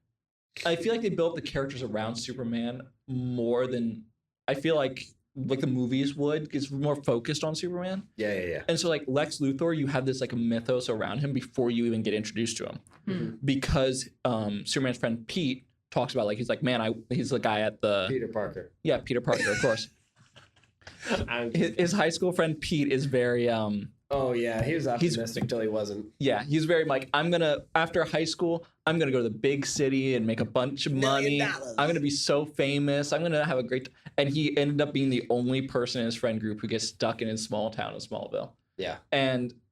I feel like they built the characters around Superman more than I feel like the movies would. It's more focused on Superman. Yeah. And so like Lex Luthor, you have this like a mythos around him before you even get introduced to him. Because Superman's friend Pete talks about like he's like, man, he's the guy at the Peter Parker. Yeah, Peter Parker, of course. His high school friend Pete is very Oh yeah, he was optimistic until he wasn't. Yeah, he's very like, after high school, I'm gonna go to the big city and make a bunch of money. I'm gonna be so famous. I'm gonna have a great. And he ended up being the only person in his friend group who gets stuck in his small town of Smallville. Yeah.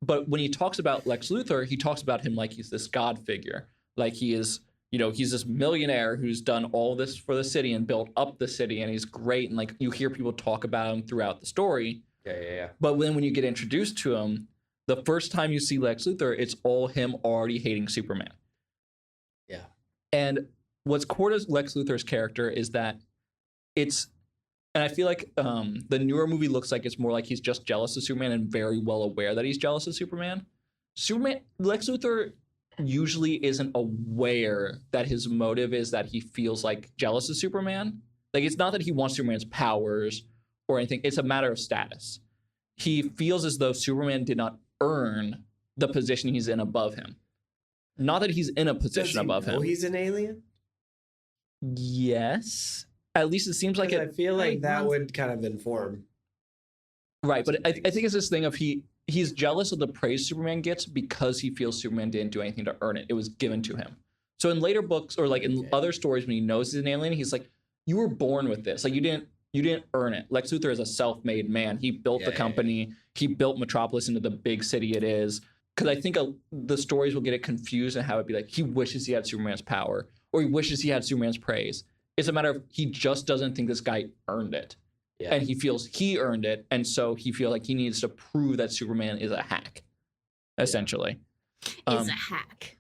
But when he talks about Lex Luthor, he talks about him like he's this god figure, like he is. He's this millionaire who's done all this for the city and built up the city, and he's great. And like you hear people talk about him throughout the story. Yeah. But then when you get introduced to him, the first time you see Lex Luthor, it's all him already hating Superman. Yeah. And what's core to Lex Luthor's character is that and I feel like the newer movie looks like it's more like he's just jealous of Superman and very well aware that he's jealous of Superman. Lex Luthor usually isn't aware that his motive is that he feels like jealous of Superman. Like it's not that he wants Superman's powers or anything. It's a matter of status. He feels as though Superman did not earn the position he's in above him. Not that he's in a position above him. He's an alien? Yes. At least it seems like it. I feel like that would kind of inform. Right, but I think it's this thing of he's jealous of the praise Superman gets because he feels Superman didn't do anything to earn it. It was given to him. So in later books or like in other stories when he knows he's an alien, he's like, you were born with this. Like you didn't earn it. Lex Luthor is a self-made man. He built the company. He built Metropolis into the big city it is. Because I think the stories will get it confused and how it'd be like, he wishes he had Superman's power or he wishes he had Superman's praise. It's a matter of he just doesn't think this guy earned it. Yeah. And he feels he earned it. And so he feels like he needs to prove that Superman is a hack, essentially. Is a hack.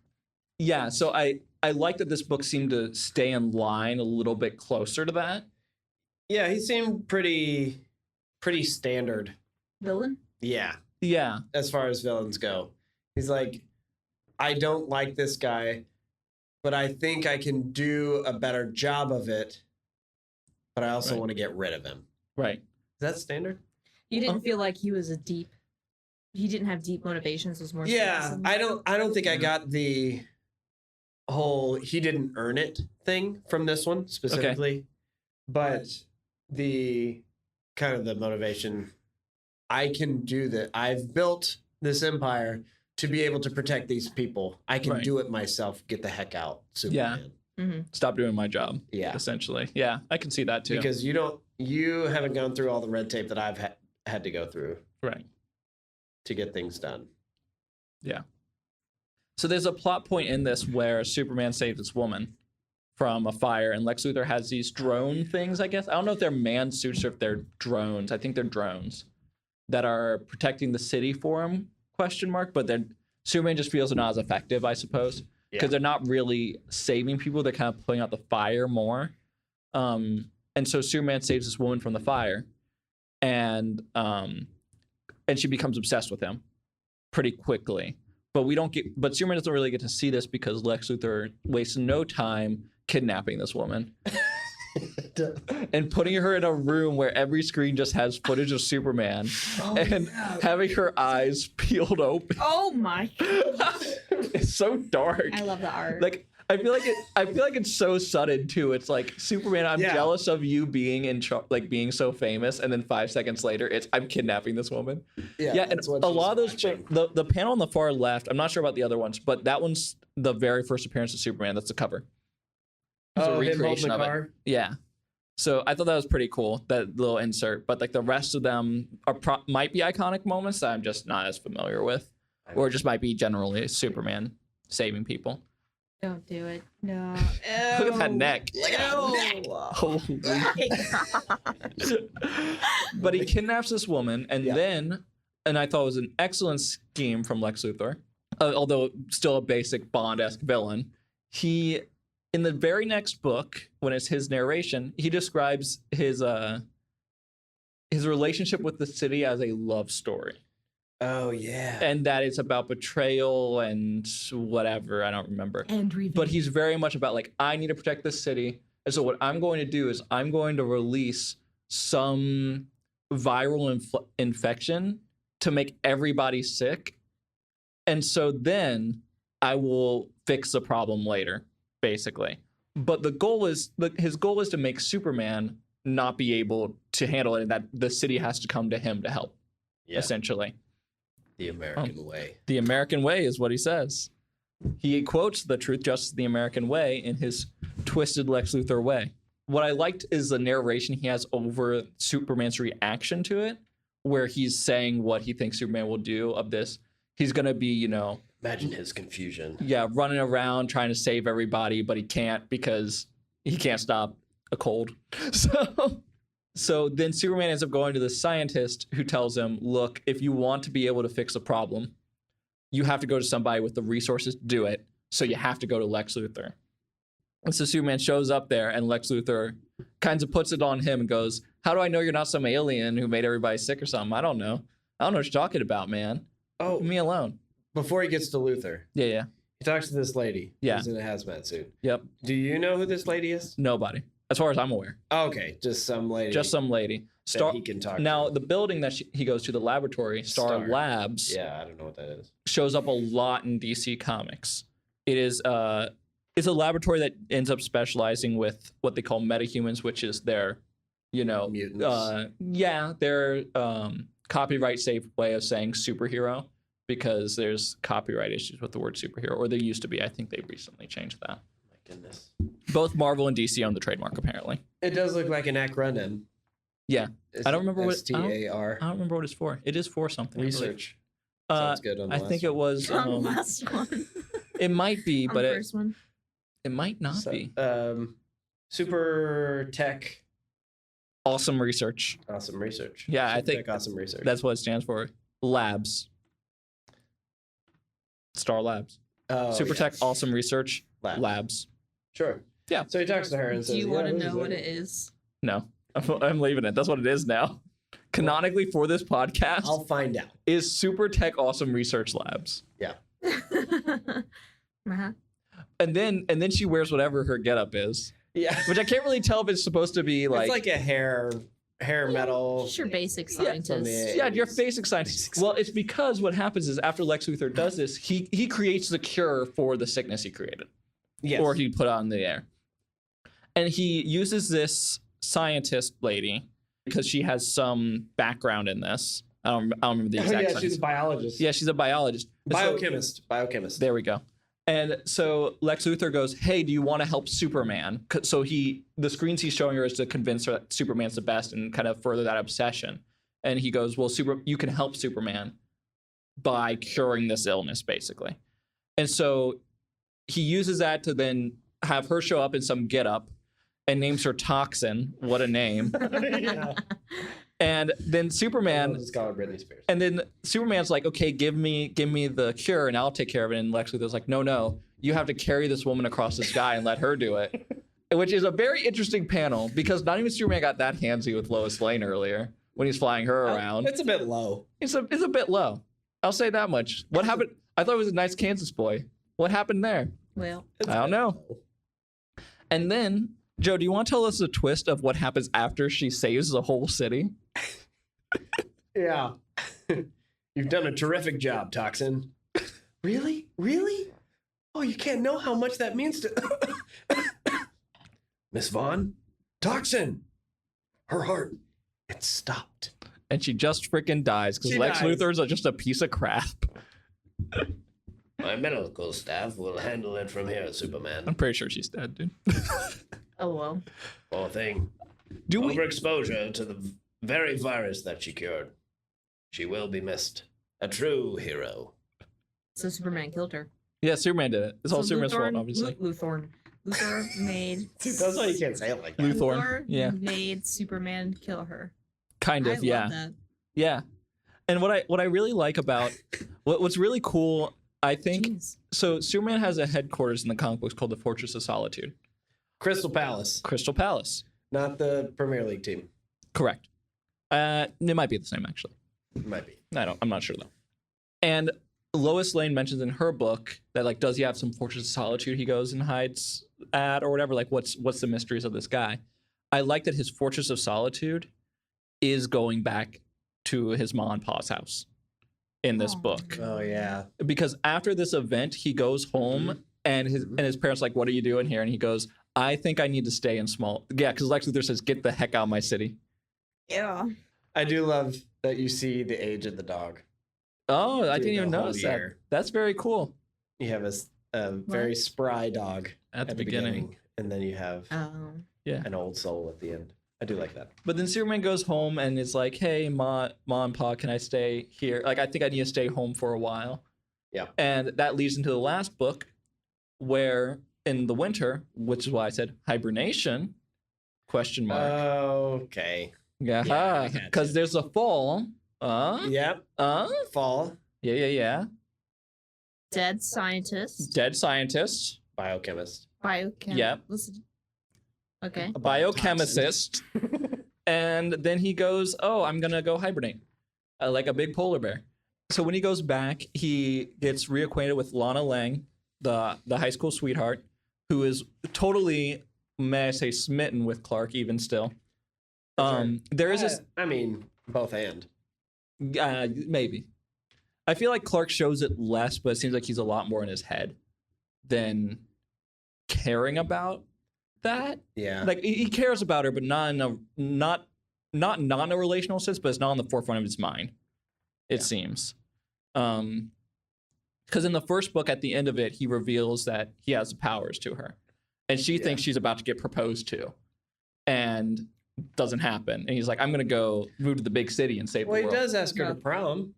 Yeah, so I like that this book seemed to stay in line a little bit closer to that. Yeah, he seemed pretty standard. Villain? Yeah. Yeah. As far as villains go. He's like, I don't like this guy, but I think I can do a better job of it, but I also want to get rid of him. Right. Is that standard? You didn't feel like he didn't have deep motivations. It was more. Yeah, I don't think I got the whole he didn't earn it thing from this one specifically, but the kind of the motivation. I can do that. I've built this empire to be able to protect these people. I can do it myself. Get the heck out, Superman. Yeah. Mm-hmm. Stop doing my job. Yeah. Essentially. Yeah, I can see that too. Because you haven't gone through all the red tape that I've had to go through. Right. To get things done. Yeah. So there's a plot point in this where Superman saves this woman from a fire, and Lex Luthor has these drone things, I guess. I don't know if they're man suits or if they're drones. I think they're drones that are protecting the city for him, ? But then Superman just feels they're not as effective, I suppose, because they're not really saving people. They're kind of putting out the fire more. And so Superman saves this woman from the fire, and she becomes obsessed with him pretty quickly. But Superman doesn't really get to see this because Lex Luthor wastes no time kidnapping this woman and putting her in a room where every screen just has footage of Superman having her eyes peeled open. Oh my God. It's so dark. I love the art. Like I feel like it's so sudden too. It's like, Superman, I'm jealous of you being being so famous, and then 5 seconds later, I'm kidnapping this woman. Yeah, and a lot of those the panel on the far left, I'm not sure about the other ones, but that one's the very first appearance of Superman. That's the cover. It's a recreation of it. Yeah. So I thought that was pretty cool, that little insert. But like the rest of them might be iconic moments that I'm just not as familiar with, or just might be generally Superman saving people. Don't do it. No. Look at that neck. Look at that neck. Holy. But he kidnaps this woman, and then, and I thought it was an excellent scheme from Lex Luthor, although still a basic Bond-esque villain. He, in the very next book, when it's his narration, he describes his relationship with the city as a love story. Oh, yeah. And that it's about betrayal and whatever. I don't remember. And revenge. But he's very much about, like, I need to protect this city. And so what I'm going to do is I'm going to release some viral infection to make everybody sick. And so then I will fix the problem later, basically. But the goal is, his goal is to make Superman not be able to handle it, and that the city has to come to him to help, essentially. The American way. The American way is what he says. He quotes the truth, justice, the American way in his twisted Lex Luthor way. What I liked is the narration he has over Superman's reaction to it, where he's saying what he thinks Superman will do of this. He's going to be, you know... Imagine his confusion. Yeah, running around trying to save everybody, but he can't because he can't stop a cold. So then Superman ends up going to the scientist who tells him, look, if you want to be able to fix a problem, you have to go to somebody with the resources to do it. So you have to go to Lex Luthor. And so Superman shows up there, and Lex Luthor kind of puts it on him and goes, how do I know you're not some alien who made everybody sick or something? I don't know. I don't know what you're talking about, man. Oh, leave me alone. Before he gets to Luthor. Yeah. He talks to this lady. Yeah. Who's in a hazmat suit. Yep. Do you know who this lady is? Nobody. As far as I'm aware. Okay, just some lady. Just some lady. That he can talk now, to. the building that he goes to, the laboratory, Star Labs. Yeah, I don't know what that is. Shows up a lot in DC Comics. It is it's a laboratory that ends up specializing with what they call metahumans, which is their, mutants. Their copyright safe way of saying superhero, because there's copyright issues with the word superhero, or there used to be. I think they recently changed that. My goodness. Both Marvel and DC own the trademark, apparently. It does look like an acronym. Yeah. I don't remember what STAR. I don't remember what it's for. It is for something. Research. Sounds good on the I last think it was On the last one. it might be, On but the first one. it might not be. Super Tech. Awesome research. Awesome research. Yeah, Super I think Tech awesome research. that's what it stands for. Labs. Star Labs. Oh, Super yeah. Tech Awesome Research Labs. Sure. Yeah. So he talks to her and says, Do you want to "Yeah, know is what it is? No, I'm leaving it. That's what it is now. Canonically for this podcast I'll find out. is Super Tech Awesome Research Labs. Yeah. Uh-huh. And then she wears whatever her getup is, Yeah. which I can't really tell if it's supposed to be like. It's like a hair metal. Just your basic scientist. Yeah, your basic science. Well, it's because what happens is after Lex Luthor does this, he creates the cure for the sickness he created. Yes. Or he put out in the air. And he uses this scientist lady because she has some background in this. I don't remember the exact science. She's a biologist. Yeah, she's a biologist. Biochemist. There we go. And so Lex Luthor goes, hey, do you want to help Superman? So the screens he's showing her is to convince her that Superman's the best and kind of further that obsession. And he goes, well, you can help Superman by curing this illness, basically. And so he uses that to then have her show up in some getup and names her Toxin. What a name. Yeah. And then Superman, Just call her Britney Spears. and then Superman's like, okay, give me the cure and I'll take care of it. And Lex Luthor's like, no, you have to carry this woman across the sky and let her do it. Which is a very interesting panel because not even Superman got that handsy with Lois Lane earlier when he's flying her around. It's a bit low. It's a bit low. I'll say that much. What happened? I thought it was a nice Kansas boy. What happened there? Well, I don't know. And then, Joe, do you want to tell us the twist of what happens after she saves the whole city? Yeah. You've done a terrific job, Toxin. Really? Oh, you can't know how much that means to... Miss Vaughn? Toxin! Her heart, it stopped. And she just freaking dies because She Lex dies. Luthor's just a piece of crap. My medical staff will handle it from here, Superman. I'm pretty sure she's dead, dude. oh well. Poor thing. Do we? Overexposure to the very virus that she cured. She will be missed. A true hero. So Superman killed her. Yeah, Superman did it. It's all Superman's fault, obviously. Luthor made. That's why you can't say it like that. Luthor, yeah. Made Superman kill her. Kind of, I yeah. love that. Yeah. And what I really like about what's really cool, I think, Jeez. so Superman has a headquarters in the comic books called the Fortress of Solitude. Crystal Palace. Crystal Palace. Not the Premier League team. Correct. It might be the same, actually. Might be. I'm not sure, though. And Lois Lane mentions in her book that, like, does he have some Fortress of Solitude he goes and hides at or whatever? Like, what's the mysteries of this guy? I like that his Fortress of Solitude is going back to his mom and pa's house in this book. Oh, yeah. Because after this event, he goes home and his parents are like, what are you doing here? And he goes, I think I need to stay in small. Yeah, because Lex Luthor says, "Get the heck out of my city." Yeah. I do love that you see the age of the dog. Oh, I Through didn't even the whole notice that. year. That's very cool. You have a very spry dog At the beginning. and then you have Yeah. an old soul at the end. I do like that. But then Superman goes home and is like, "Hey, mom and pa, can I stay here? Like, I think I need to stay home for a while." Yeah. And that leads into the last book, where in the winter, which is why I said hibernation, question mark. Okay. Yeah, I got you. because there's a fall. Yep. Fall. Yeah. Dead scientist. Dead scientists. Biochemist. Biochem. Yep. Okay. A biochemist. And then he goes, "Oh, I'm gonna go hibernate, like a big polar bear." So when he goes back, he gets reacquainted with Lana Lang, the high school sweetheart, who is totally, may I say, smitten with Clark even still. There is this, I mean, both and. maybe. I feel like Clark shows it less, but it seems like he's a lot more in his head than caring about that. Yeah. Like he cares about her, but not in a relational sense, but it's not on the forefront of his mind. It seems. Because in the first book, at the end of it, he reveals that he has powers to her, and she thinks she's about to get proposed to, and doesn't happen. And he's like, "I'm gonna go move to the big city and save the Well, world." he does ask her to prom.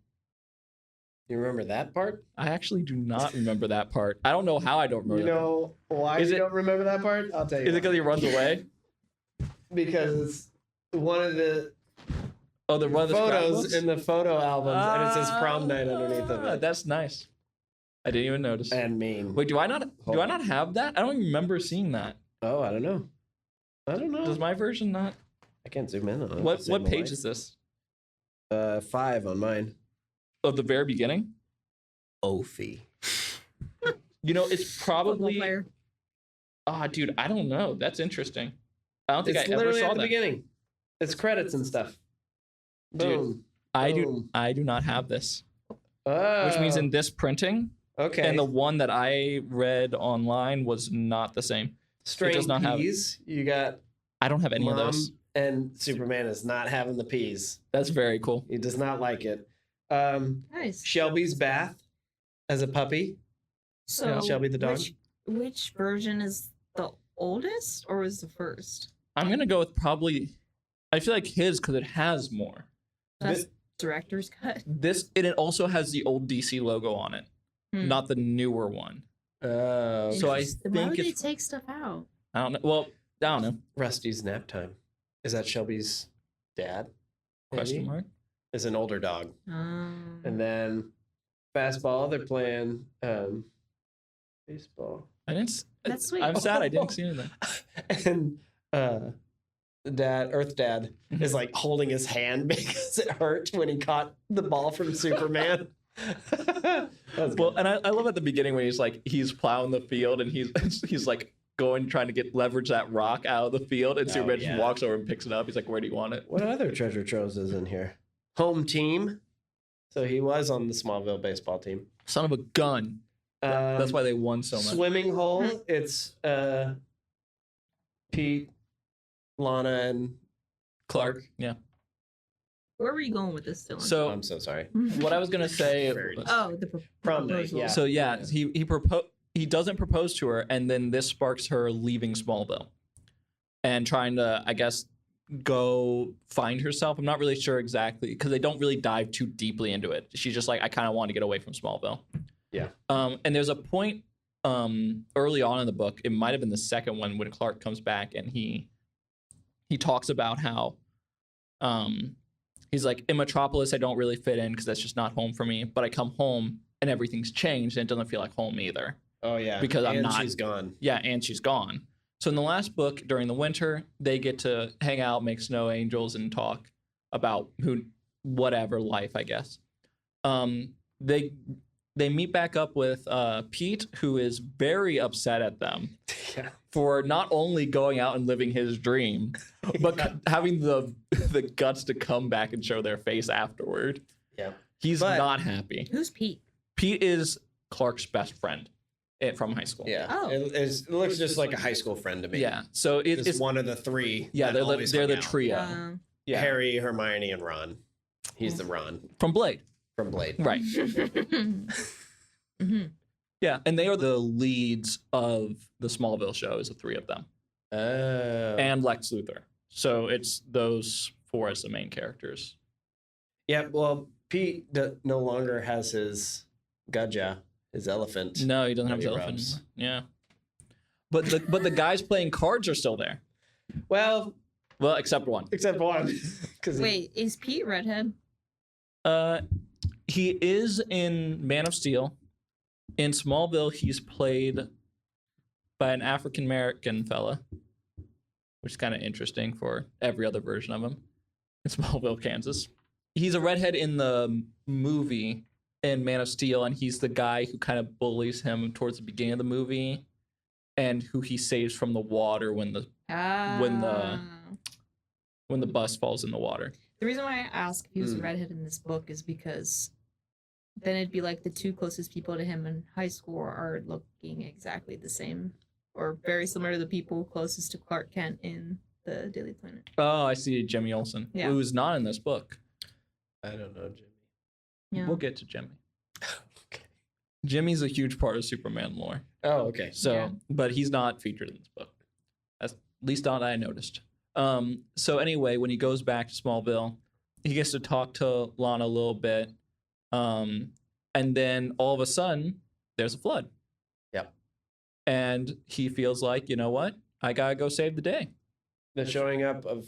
You remember that part? I actually do not remember that part. I don't know how I don't remember. You know why you don't remember that part? I'll tell you. Is it because he runs away? Because one of the The one of the photos scrapbooks? in the photo albums, and it says prom night underneath of it. That's nice. I didn't even notice. And mean. Wait, do I not have that? I don't even remember seeing that. Oh, I don't know. Does my version not? I can't zoom in on it. What page is this? 5 on mine. Of the very beginning? Ophi. You know, it's probably. Player. Dude, I don't know. That's interesting. I don't think It's I ever literally saw at the that. beginning. It's credits and stuff. Dude, Boom. I Boom. do not have this. Oh, Which means in this printing, okay. and the one that I read online was not the same. string does not have it. peas. You got I don't have any of those. and Superman is not having the peas. That's very cool. He does not like it. Nice. Shelby's bath as a puppy. So Shelby the dog. Which version is the oldest, or was the first? I'm gonna go with probably. I feel like his because it has more. That's director's cut. It also has the old DC logo on it, not the newer one. So I Interesting. Why think would they it's. take stuff out? I don't know. Well, I don't know. Rusty's nap time. Is that Shelby's dad? Question Maybe? mark. Is an older dog. Um, And then fastball, they're playing baseball. I didn't. That's sweet. I'm sad I didn't see anything. And Earth Dad is like holding his hand because it hurt when he caught the ball from Superman. Well, and I love at the beginning when he's plowing the field and he's like trying to get leverage that rock out of the field, and Superman just walks over and picks it up. He's like, "Where do you want it?" What other treasure troves is in here? Home team. So he was on the Smallville baseball team. Son of a gun. That's why they won so much. Swimming hole. It's Pete, Lana, and Clark. Yeah. where were you going with this, Dylan? So I'm so sorry. what I was gonna say. the Prom night, proposal. yeah. So yeah, he doesn't propose to her, and then this sparks her leaving Smallville and trying to, I guess, go find herself. I'm not really sure exactly because they don't really dive too deeply into it. She's just like, I kind of want to get away from Smallville. Yeah. And there's a point early on in the book, it might have been the second one, when Clark comes back and he talks about how he's like, in Metropolis, I don't really fit in because that's just not home for me. But I come home and everything's changed and it doesn't feel like home either. Oh yeah, Because I'm not. She's gone. Yeah, and she's gone. So in the last book, during the winter, they get to hang out, make snow angels, and talk about whatever life, I guess. They meet back up with Pete, who is very upset at them for not only going out and living his dream, but having the guts to come back and show their face afterward. Yeah, He's not happy. Who's Pete? Pete is Clark's best friend. from high school. Yeah. Oh. It looks just like a high school friend to me. Yeah. So it's one of the three. Yeah, that they're always the hung out. trio. Yeah. Harry, Hermione, and Ron. He's the Ron From Blade. from Blade. Right. Mm-hmm. Yeah, and they are the leads of the Smallville show, is the three of them. Oh. And Lex Luthor. So it's those four as the main characters. Yeah, well, Pete no longer has his Gudja, his elephant. No, he doesn't have his He elephant rubs. anymore. Yeah. But the guys playing cards are still there. Well, Except one. Wait, is Pete redhead? He is in Man of Steel. In Smallville, he's played by an African American fella, which is kind of interesting for every other version of him in Smallville, Kansas. He's a redhead in the movie in Man of Steel, and he's the guy who kind of bullies him towards the beginning of the movie, and who he saves from the water when the bus falls in the water. The reason why I ask if he was a redhead in this book is because then it'd be like the two closest people to him in high school are looking exactly the same or very similar to the people closest to Clark Kent in the Daily Planet. Oh, I see. Jimmy Olsen, Yeah. who's not in this book. I don't know, Jimmy. Yeah. We'll get to Jimmy. Okay. Jimmy's a huge part of Superman lore. Oh, okay. So, Yeah. but he's not featured in this book. At least not I noticed. So anyway, when he goes back to Smallville, he gets to talk to Lana a little bit. And then all of a sudden, there's a flood. Yep. And he feels like, you know what? I gotta go save the day. The showing up of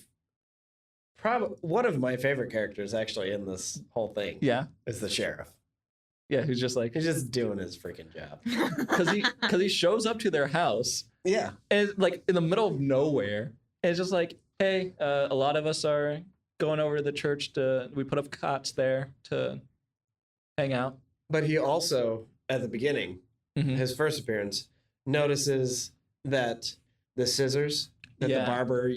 probably one of my favorite characters actually in this whole thing. Yeah. Is the sheriff. Yeah, who's just like, He's just doing his freaking job. because he shows up to their house Yeah. and like in the middle of nowhere. And it's just like, hey, a lot of us are going over to the church we put up cots there to hang out. But he also, at the beginning, Mhm. his first appearance, notices that the scissors that the barber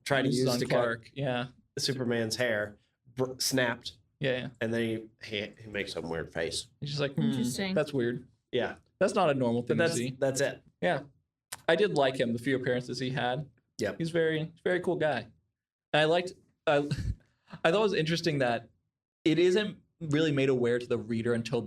tried to Uses use on to Clark. Yeah. cut Superman's hair snapped, Yeah. and then he makes some weird face. He's just like, Interesting. That's weird. Yeah, That's not a normal thing but to see. that's it. Yeah. I did like him, the few appearances he had. Yep. He's very cool guy. And I thought it was interesting that it isn't really made aware to the reader until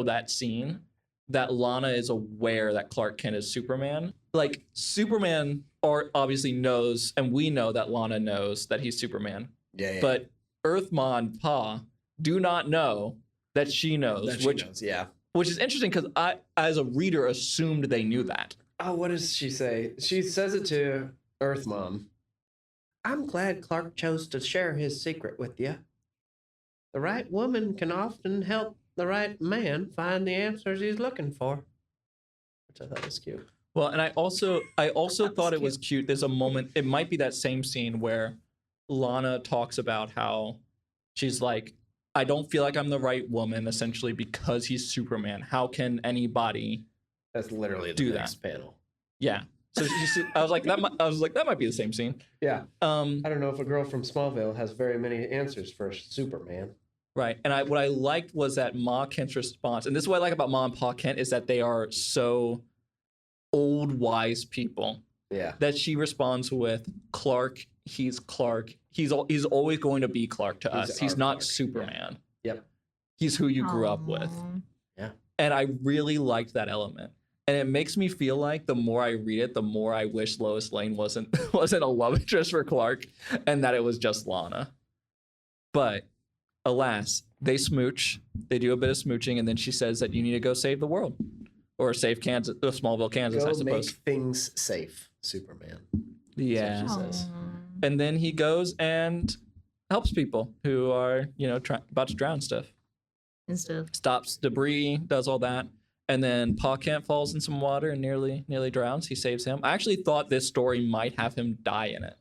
that scene that Lana is aware that Clark Kent is Superman. Like Superman obviously knows, and we know that Lana knows that he's Superman. Yeah. But Earth Ma and Pa do not know that she knows. that she knows. Yeah. Which is interesting because I, as a reader, assumed they knew that. Oh, what does she say? She says it to Earth Mom. I'm glad Clark chose to share his secret with you. The right woman can often help the right man find the answers he's looking for. Which I thought was cute. Well, and I also thought it was cute. There's a moment, it might be that same scene where Lana talks about how she's like, I don't feel like I'm the right woman, essentially, because he's Superman. How can anybody That's literally the do next panel. Yeah. So I was like, that might be the same scene. Yeah. I don't know if a girl from Smallville has very many answers for Superman. Right. And what I liked was that Ma Kent's response, and this is what I like about Ma and Pa Kent, is that they are so old, wise people. Yeah. That she responds with, Clark, he's Clark. He's always going to be Clark to us. He's not Clark. Superman. Yeah. Yep. He's who you grew up with. Yeah. And I really liked that element. And it makes me feel like the more I read it, the more I wish Lois Lane wasn't a love interest for Clark, and that it was just Lana. But alas, they smooch. They do a bit of smooching, and then she says that you need to go save the world, or save Kansas, Smallville, Kansas, Go I suppose. make things safe, Superman. Yeah. That's what she says. And then he goes and helps people who are, about to drown stuff. And stuff. Stops debris, does all that. And then Pa Kent falls in some water and nearly drowns. He saves him. I actually thought this story might have him die in it.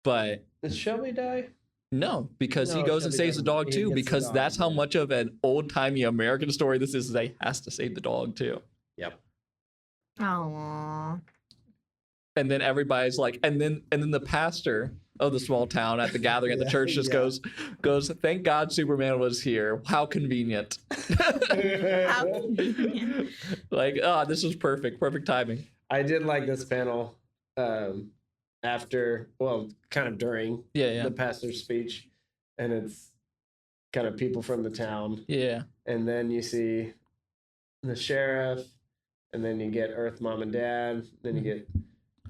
But Does Shelby die? no, because he No, goes and Shelby saves the doesn't. dog He too, gets the because dog, that's how yeah. much of an old-timey American story this is. They has to save the dog too. Yep. Aww. And then everybody's like, and then the pastor of the small town at the gathering at the church just goes, thank God Superman was here. How convenient. How convenient. Like, oh, this was perfect timing. I did like this panel after, well, kind of during the pastor's speech, and it's kind of people from the town. Yeah. And then you see the sheriff, and then you get Earth Mom and Dad, then you get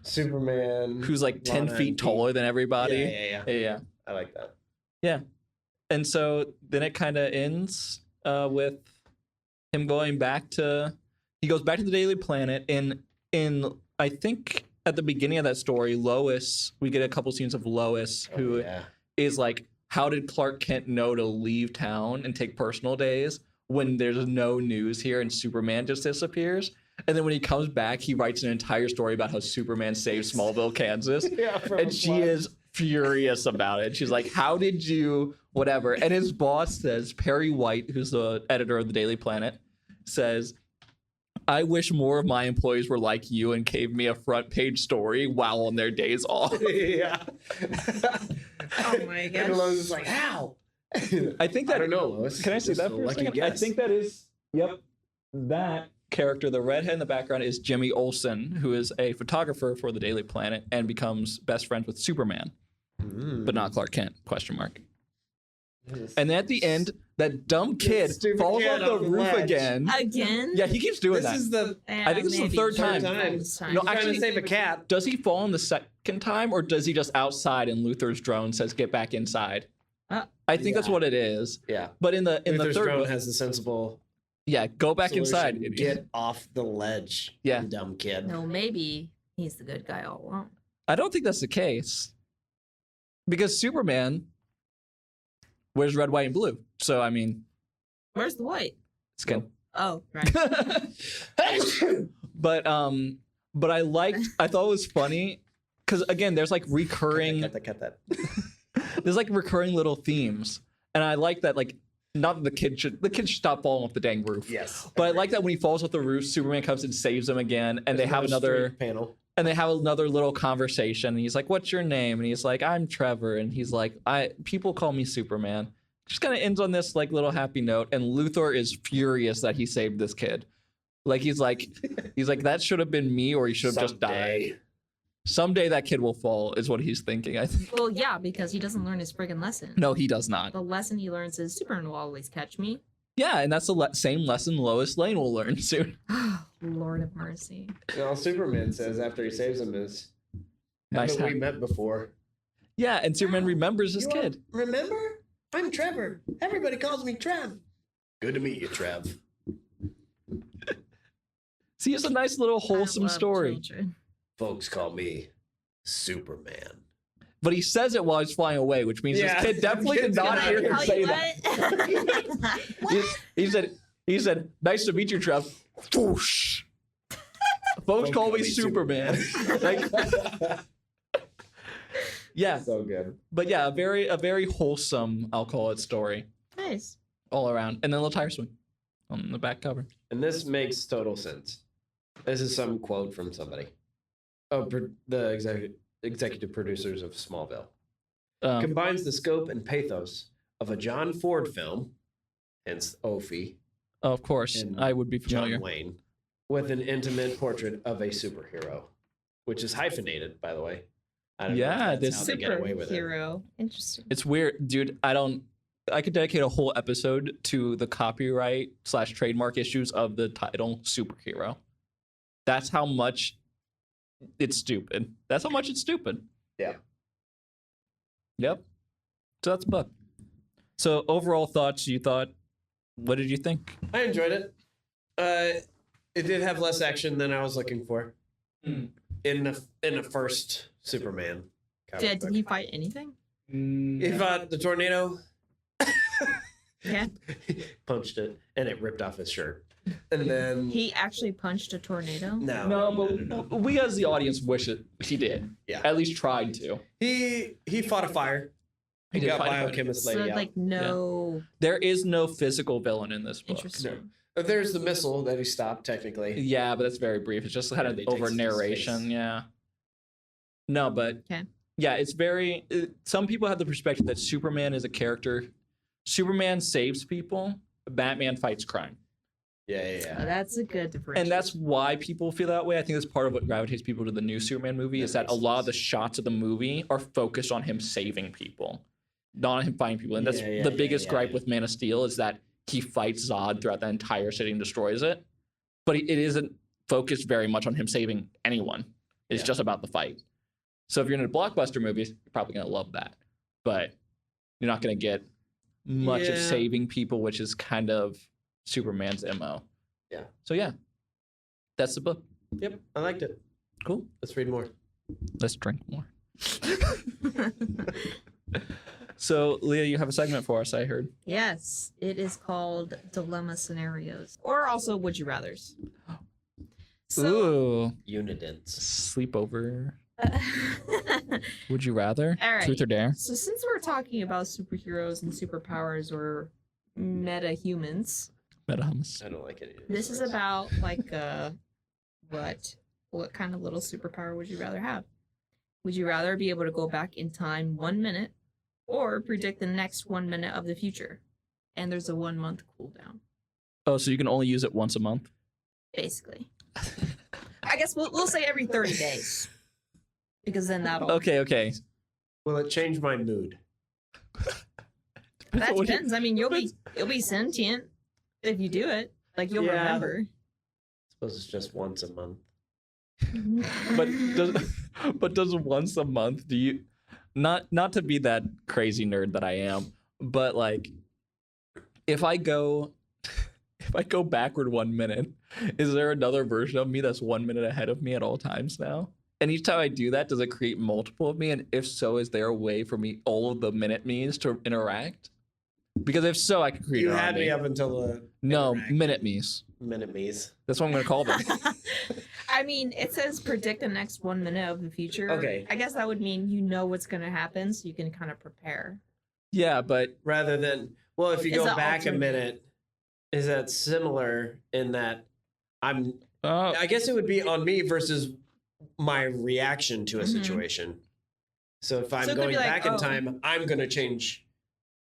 Superman. Who's like 10 feet taller than everybody. Yeah. I like that. Yeah. And so then it kind of ends with him going back to, he goes back to the Daily Planet. In I think at the beginning of that story, Lois, we get a couple scenes of Lois who is like, how did Clark Kent know to leave town and take personal days when there's no news here and Superman just disappears? And then when he comes back, he writes an entire story about how Superman saved Smallville, Kansas. And she is furious about it. She's like, how did you, whatever. And his boss says, Perry White, who's the editor of the Daily Planet, says, I wish more of my employees were like you and gave me a front page story while on their days off. Oh my gosh. And Lois is like, how? I think that, I don't know, Lois. Can I say that for a second? I think that is, that character, the redhead in the background, is Jimmy Olsen, who is a photographer for the Daily Planet and becomes best friends with Superman, but not Clark Kent, ? And then at the end, that dumb kid falls off the roof again. Again? Yeah, he keeps doing that. I think this is the third time. No, actually, to save a cat. Does he fall on the second time, or does he just outside and Luthor's drone says, get back inside? I think that's what it is. Yeah. But in the Luthor's third drone one, has the sensible go back solution. inside. Get off the ledge, you dumb kid. No, maybe he's the good guy all along. I don't think that's the case. Because Superman wears red, white, and blue. So, I mean... Where's the white? Skin. Oh, right. But I thought it was funny, because, again, there's, like, recurring... Cut that. There's, like, recurring little themes. And I like that, like, not that the kid should stop falling off the dang roof. Yes. But I like that when he falls off the roof, Superman comes and saves him again, and they have another panel. And they have another little conversation. And he's like, "What's your name?" And he's like, "I'm Trevor." And he's like, people call me Superman." Just kind of ends on this like little happy note. And Luthor is furious that he saved this kid. Like he's like, that should have been me, or he should have just died. Someday that kid will fall, is what he's thinking, I think. Well, yeah, because he doesn't learn his friggin' lesson. No, he does not. The lesson he learns is Superman will always catch me. Yeah, and that's the same lesson Lois Lane will learn soon. Lord of mercy. All Superman says after he saves him is, nice haven't we met before? Yeah, and Superman remembers his kid. Remember? I'm Trevor. Everybody calls me Trev. Good to meet you, Trev. See, it's a nice little wholesome story. Children. Folks call me Superman. But he says it while he's flying away, which means this kid definitely did not hear him say that. he said, "Nice to meet you, Trev." Whoosh. Folks call me Superman. Yeah. So good. But yeah, a very wholesome, I'll call it, story. Nice. All around. And then a little tire swing on the back cover. And this makes total sense. This is some quote from somebody. Oh, the executive producers of Smallville. Combines the scope and pathos of a John Ford film, hence Opie. Oh, of course, I would be familiar. John Wayne, with an intimate portrait of a superhero, which is hyphenated, by the way. I don't know if that's how they get away with it. Superhero. Interesting. It's weird, dude. I could dedicate a whole episode to the copyright/trademark issues of the title superhero. That's how much it's stupid. That's how much it's stupid. Yeah. Yep. So that's a book. So overall thoughts, what did you think? I enjoyed it. It did have less action than I was looking for in the first Superman. Did he fight anything? He fought the tornado. Yeah. He punched it and it ripped off his shirt. And then he actually punched a tornado? No. We as the audience wish it he did. Yeah. At least tried to. He fought a fire. He got biochemist lady out. No. There is no physical villain in this book. Interesting. No. There's the missile that he stopped technically. Yeah, but that's very brief. It's just kind of over narration. Yeah. No, but Yeah, it's very. Some people have the perspective that Superman is a character. Superman saves people. Batman fights crime. Yeah. That's a good differentiation. And that's why people feel that way. I think that's part of what gravitates people to the new Superman movie is that a lot of the shots of the movie are focused on him saving people, not on him fighting people. And that's the biggest gripe with Man of Steel is that he fights Zod throughout the entire city and destroys it. But it isn't focused very much on him saving anyone. It's just about the fight. So if you're into blockbuster movies, you're probably going to love that. But you're not going to get much of saving people, which is kind of Superman's MO. Yeah. So yeah, that's the book. Yep, I liked it. Cool. Let's read more. Let's drink more. So Leah, you have a segment for us, I heard. Yes, it is called Dilemma Scenarios, or also Would You Rathers. Ooh. Unidents. Sleepover. Would you rather? All right. Truth or dare? So since we're talking about superheroes and superpowers or meta-humans, Meta-hummus. I don't like it either. this is about like what kind of little superpower would you rather have? Would you rather be able to go back in time 1 minute or predict the next 1 minute of the future? And there's a 1 month cooldown. Oh, so you can only use it once a month? Basically. I guess we'll say every 30 days. Because then that'll... Okay. Will it change my mood? That depends. I mean, you'll be sentient if you do it. Like, you'll remember. I suppose it's just once a month. But does once a month, do you... Not to be that crazy nerd that I am, but like, if I go backward 1 minute, is there another version of me that's 1 minute ahead of me at all times now? And each time I do that, does it create multiple of me? And if so, is there a way for me, all of the minute me's to interact? Because if so, I could create You had me up until the... No, minute me's. Minute me's. That's what I'm going to call them. I mean, it says predict the next 1 minute of the future. Okay. I guess that would mean you know what's going to happen, so you can kind of prepare. Yeah, but... Rather than... Well, if you Is go that back a alternate? minute, is that similar in that I'm... Oh, I guess it would be on me versus my reaction to a Mhm. situation. So if I'm So it could going be like, back in oh. time, I'm going to change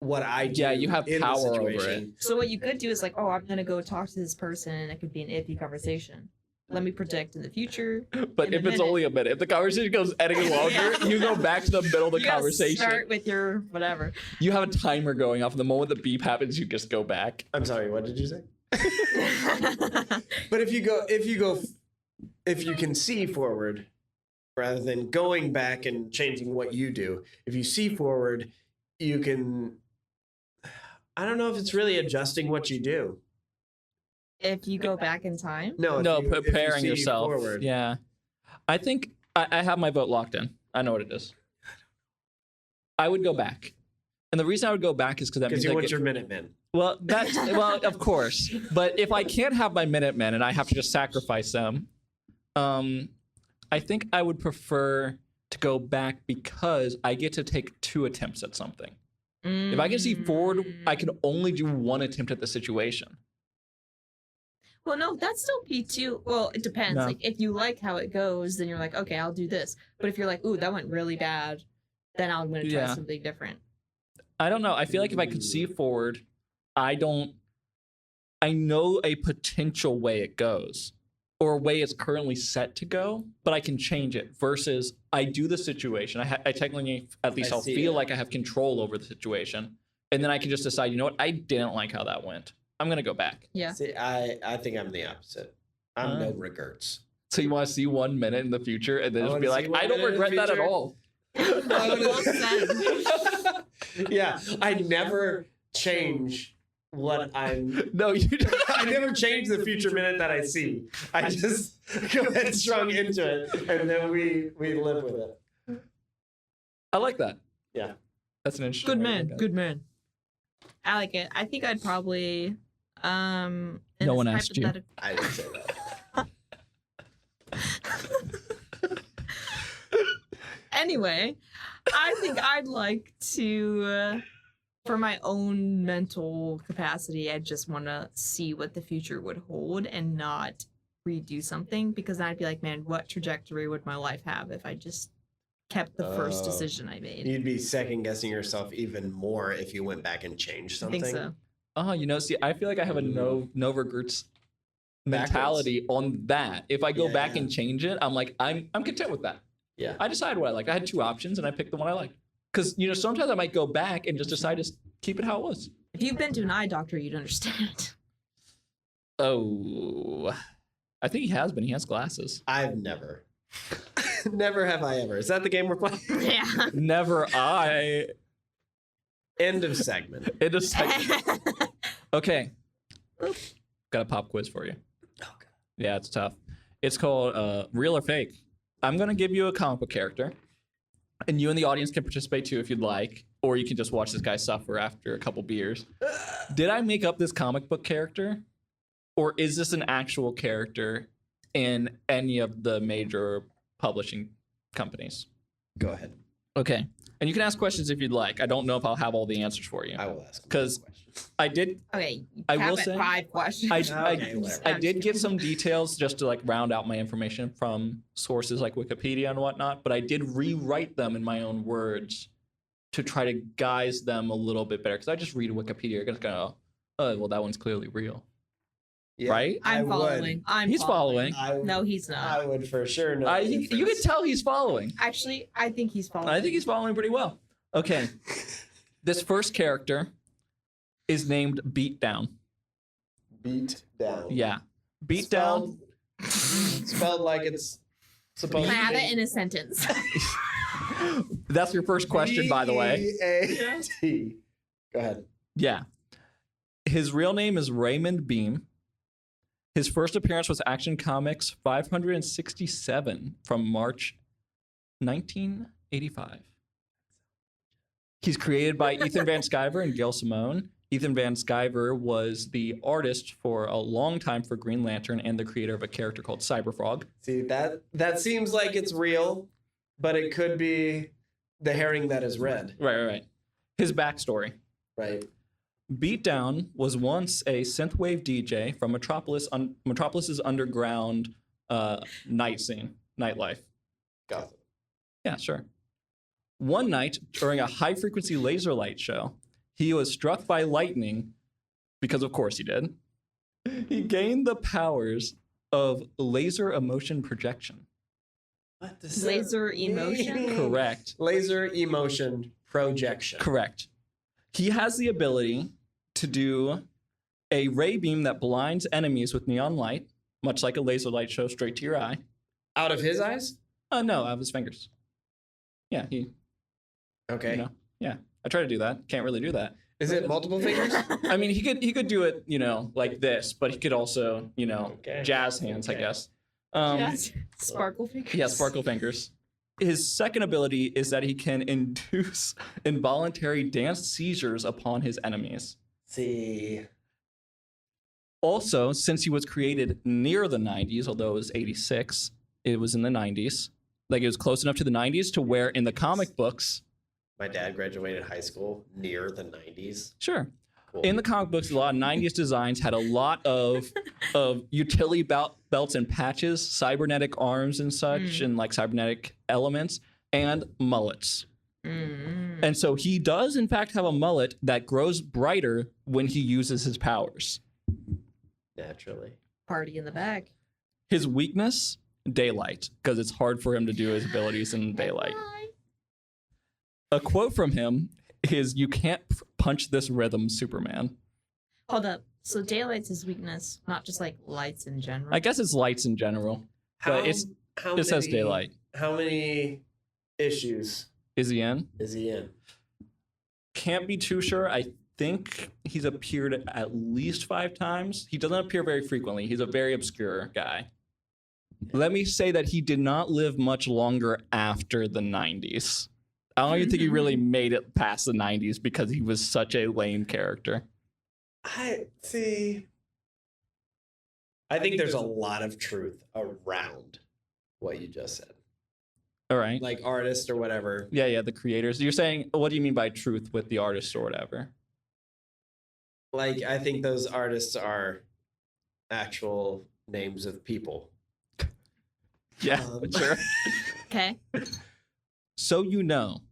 what I do. Yeah, you have in the power over situation. So what you could do is like, oh, I'm going to go talk to this person, and it could be an iffy conversation. Let me predict in the future. but in if a it's minute. only a minute, if the conversation goes any longer, you go back to the middle of the You gotta conversation. start with your whatever. You have a timer going off, and the moment the beep happens, you just go back. I'm sorry, what did you say? But if you can see forward rather than going back and changing what you do, if you see forward, you can, I don't know if it's really adjusting what you do. If you go back in time. No, No, if you preparing see yourself. forward. Yeah. I think I have my vote locked in. I know what it is. I would go back. And the reason I would go back is because that means Because you I want get, your Minutemen. well, that's well, of course. But if I can't have my Minutemen and I have to just sacrifice them, I think I would prefer to go back because I get to take 2 attempts at something. If I can see forward, I can only do 1 attempt at the situation. Well, no, that's still P2. Well, it depends. No. Like, if you like how it goes, then you're like, okay, I'll do this. But if you're like, ooh, that went really bad, then I'm going to try Yeah. something different. I don't know. I feel like if I could see forward, I know a potential way it goes or a way it's currently set to go, but I can change it versus I do the situation. I technically, at least I I'll see feel that. like I have control over the situation. And then I can just decide, you know what? I didn't like how that went. I'm going to go back. Yeah. See, I think I'm the opposite. I'm no regrets. So you want to see 1 minute in the future and then I just wanna be see like, 1 I don't minute in the regret that at future. all. Yeah, I never change what I'm. No, you don't. I never change the future minute that I see. I just go headstrong into it, and then we live with it. I like that. Yeah. That's an interesting Good way to man. look at it. Good man. I like it. I think I'd probably in No this one asked you. hypothetical- I didn't say that. Anyway, I think I'd like to for my own mental capacity, I just want to see what the future would hold and not redo something, because I'd be like, man, what trajectory would my life have if I just kept the first decision I made. You'd be second guessing yourself even more if you went back and changed something. I think so. Oh, see, I feel like I have a no regrets mentality on that. If I go back and change it, I'm like, I'm content with that. Yeah. I decided what I liked. I had 2 options and I picked the one I liked. Because, sometimes I might go back and just decide to keep it how it was. If you've been to an eye doctor, you'd understand. Oh, I think he has been. He has glasses. I've never. Never have I ever. Is that the game we're playing? Yeah. Never I. End of segment. End of segment. Okay. Got a pop quiz for you. Okay. Yeah, it's tough. It's called Real or Fake. I'm going to give you a comic book character. And you and the audience can participate too if you'd like. Or you can just watch this guy suffer after a couple beers. Did I make up this comic book character? Or is this an actual character in any of the major publishing companies? Go ahead. Okay. And you can ask questions if you'd like. I don't know if I'll have all the answers for you. I will ask. Because I did. Okay. I will say 5 questions. I did get some details just to round out my information from sources like Wikipedia and whatnot, but I did rewrite them in my own words to try to guise them a little bit better. Because I just read Wikipedia, you're gonna go, oh, well, that one's clearly real. Yeah, right? I'm following. He's following. No, he's not. I would for sure know. You can tell he's following. Actually, I think he's following. I think he's following pretty well. Okay. This first character is named Beatdown. Beatdown. Yeah. Beatdown. Spelled like it's supposed to be. Have it in a sentence. That's your first question, by the way. B-A-T. Go ahead. Yeah. His real name is Raymond Beam. His first appearance was Action Comics 567 from March 1985. He's created by Ethan Van Sciver and Gail Simone. Ethan Van Sciver was the artist for a long time for Green Lantern and the creator of a character called Cyberfrog. See, that seems like it's real, but it could be the herring that is red. Right. His backstory. Right. Beatdown was once a synthwave DJ from Metropolis's underground night scene, nightlife. Gotham. Yeah, sure. One night during a high-frequency laser light show, he was struck by lightning, because of course he did. He gained the powers of laser emotion projection. What does Laser emotion? Correct. Laser emotion projection. Correct. He has the ability to do a ray beam that blinds enemies with neon light, much like a laser light show straight to your eye. Out of his eyes? No, out of his fingers. Yeah, Okay. Yeah, I try to do that. Can't really do that. Is it multiple fingers? I mean, he could do it, like this, but he could also, jazz hands, I guess. Sparkle fingers. Yeah, sparkle fingers. His second ability is that he can induce involuntary dance seizures upon his enemies. See. Also, since he was created near the 90s, although it was 86, it was in the 90s. Like, it was close enough to the 90s to where in the comic books... My dad graduated high school near the 90s. Sure. Cool. In the comic books, a lot of 90s designs had a lot of utility belts and patches, cybernetic arms and such, and cybernetic elements, and mullets. And so he does, in fact, have a mullet that grows brighter when he uses his powers. Naturally. Party in the back. His weakness, daylight, because it's hard for him to do his abilities in daylight. A quote from him is, "You can't punch this rhythm, Superman." Hold up. So daylight's his weakness, not just lights in general. I guess it's lights in general, but it says daylight. How many issues is he in? Can't be too sure. I think he's appeared at least 5 times. He doesn't appear very frequently. He's a very obscure guy. Let me say that he did not live much longer after the 90s. I don't even think he really made it past the 90s because he was such a lame character. I think there's a lot of truth around what you just said. All right. Like artists or whatever. Yeah, the creators. You're saying, what do you mean by truth with the artists or whatever? I think those artists are actual names of people. Yeah, sure. Okay. so you know,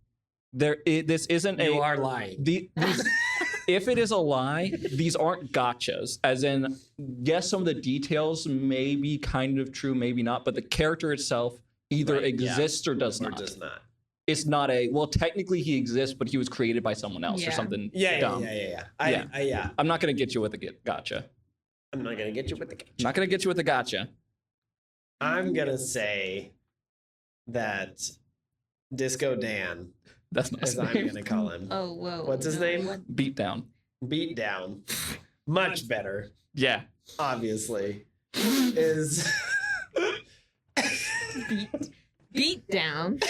this isn't You are lying. If it is a lie, these aren't gotchas. As in, yes, some of the details may be kind of true, maybe not, but the character itself either exists or does not. It's not well, technically he exists, but he was created by someone else or something dumb. Yeah. I'm not going to get you with a gotcha. I'm not going to get you with the gotcha. I'm not going to get you with a gotcha. I'm going to say that Disco Dan, that's not as I'm going to call him. Oh, whoa. What's his name? Beatdown. Beatdown. Much better, Yeah. obviously. Is Beat down.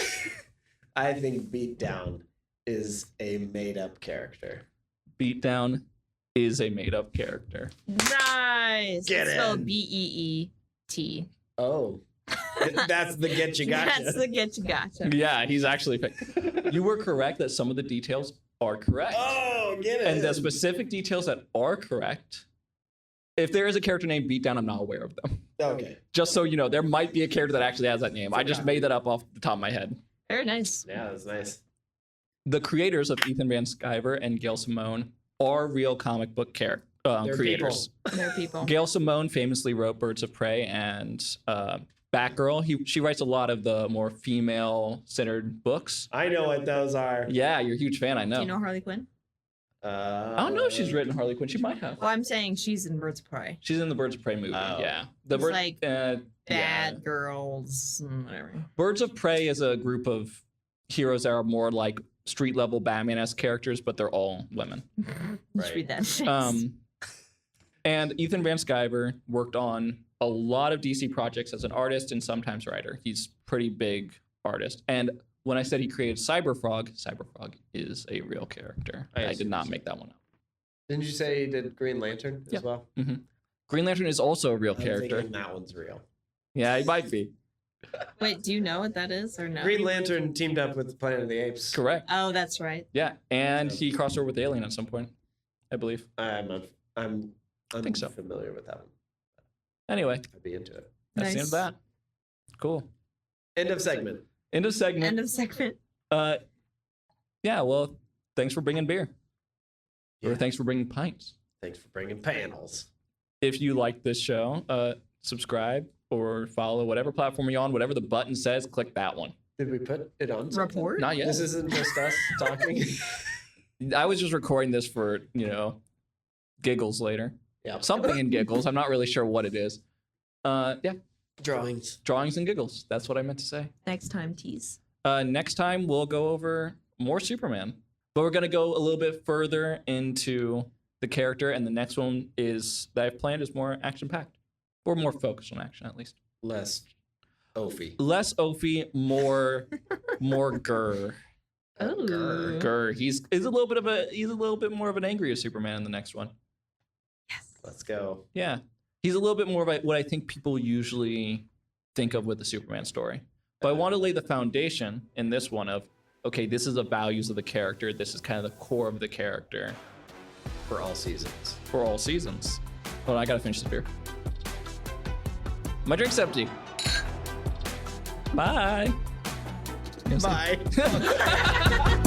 I think Beatdown is a made-up character. Beatdown is a made-up character. Nice. Get it's spelled in. BEET. Oh. That's the get you gotcha. That's the get you gotcha. Yeah, he's actually. You were correct that some of the details are correct. Oh, get it. And the specific details that are correct, if there is a character named Beatdown, I'm not aware of them. Okay. Just so you know, there might be a character that actually has that name. I just made that up off the top of my head. Very nice. Yeah, that's nice. The creators of Ethan Van Sciver and Gail Simone are real comic book creators. They're people. Gail Simone famously wrote Birds of Prey and Batgirl. She writes a lot of the more female-centered books. I know what those are. Yeah, you're a huge fan, I know. Do you know Harley Quinn? I don't know if she's written Harley Quinn. She might have. Well, I'm saying she's in Birds of Prey. She's in the Birds of Prey movie, yeah. It's like bad girls, whatever. Birds of Prey is a group of heroes that are more like street-level Batman-esque characters, but they're all women. Just read that. And Ethan Van Sciver worked on a lot of DC projects as an artist and sometimes writer. He's a pretty big artist. And when I said he created Cyberfrog is a real character. I did not make that one up. Didn't you say he did Green Lantern as well? Mm-hmm. Green Lantern is also a real I'm character. thinking that one's real. Yeah, he might be. Wait, do you know what that is or no? Green Lantern teamed up with Planet of the Apes. Correct. Oh, that's right. Yeah, and he crossed over with Alien at some point, I believe. I'm think so. Familiar with that one. Anyway, I'd be into it. that's the end of that. Cool. End of segment. End of segment. End of segment. Yeah, well, thanks for bringing beer. Or thanks for bringing pints. Thanks for bringing panels. If you like this show, subscribe or follow whatever platform you're on. Whatever the button says, click that one. Did we put it on? Report? Not yet. This isn't just us talking. I was just recording this for, giggles later. Yeah. Something in giggles. I'm not really sure what it is. Yeah. Drawings. Drawings and giggles. That's what I meant to say. Next time, tease. Next time, we'll go over more Superman. But we're going to go a little bit further into the character. And the next one that I've planned is more action-packed. Or more focused on action, at least. Less Ophi. Less Ophi, more Gurr. Oh. Gurr. He's a little bit more of an angrier Superman in the next one. Yes. Let's go. Yeah. He's a little bit more of what I think people usually think of with the Superman story. But I want to lay the foundation in this one of, okay, this is the values of the character. This is kind of the core of the character. For all seasons. For all seasons. Hold on, I got to finish this beer. My drink's empty. Bye. Bye.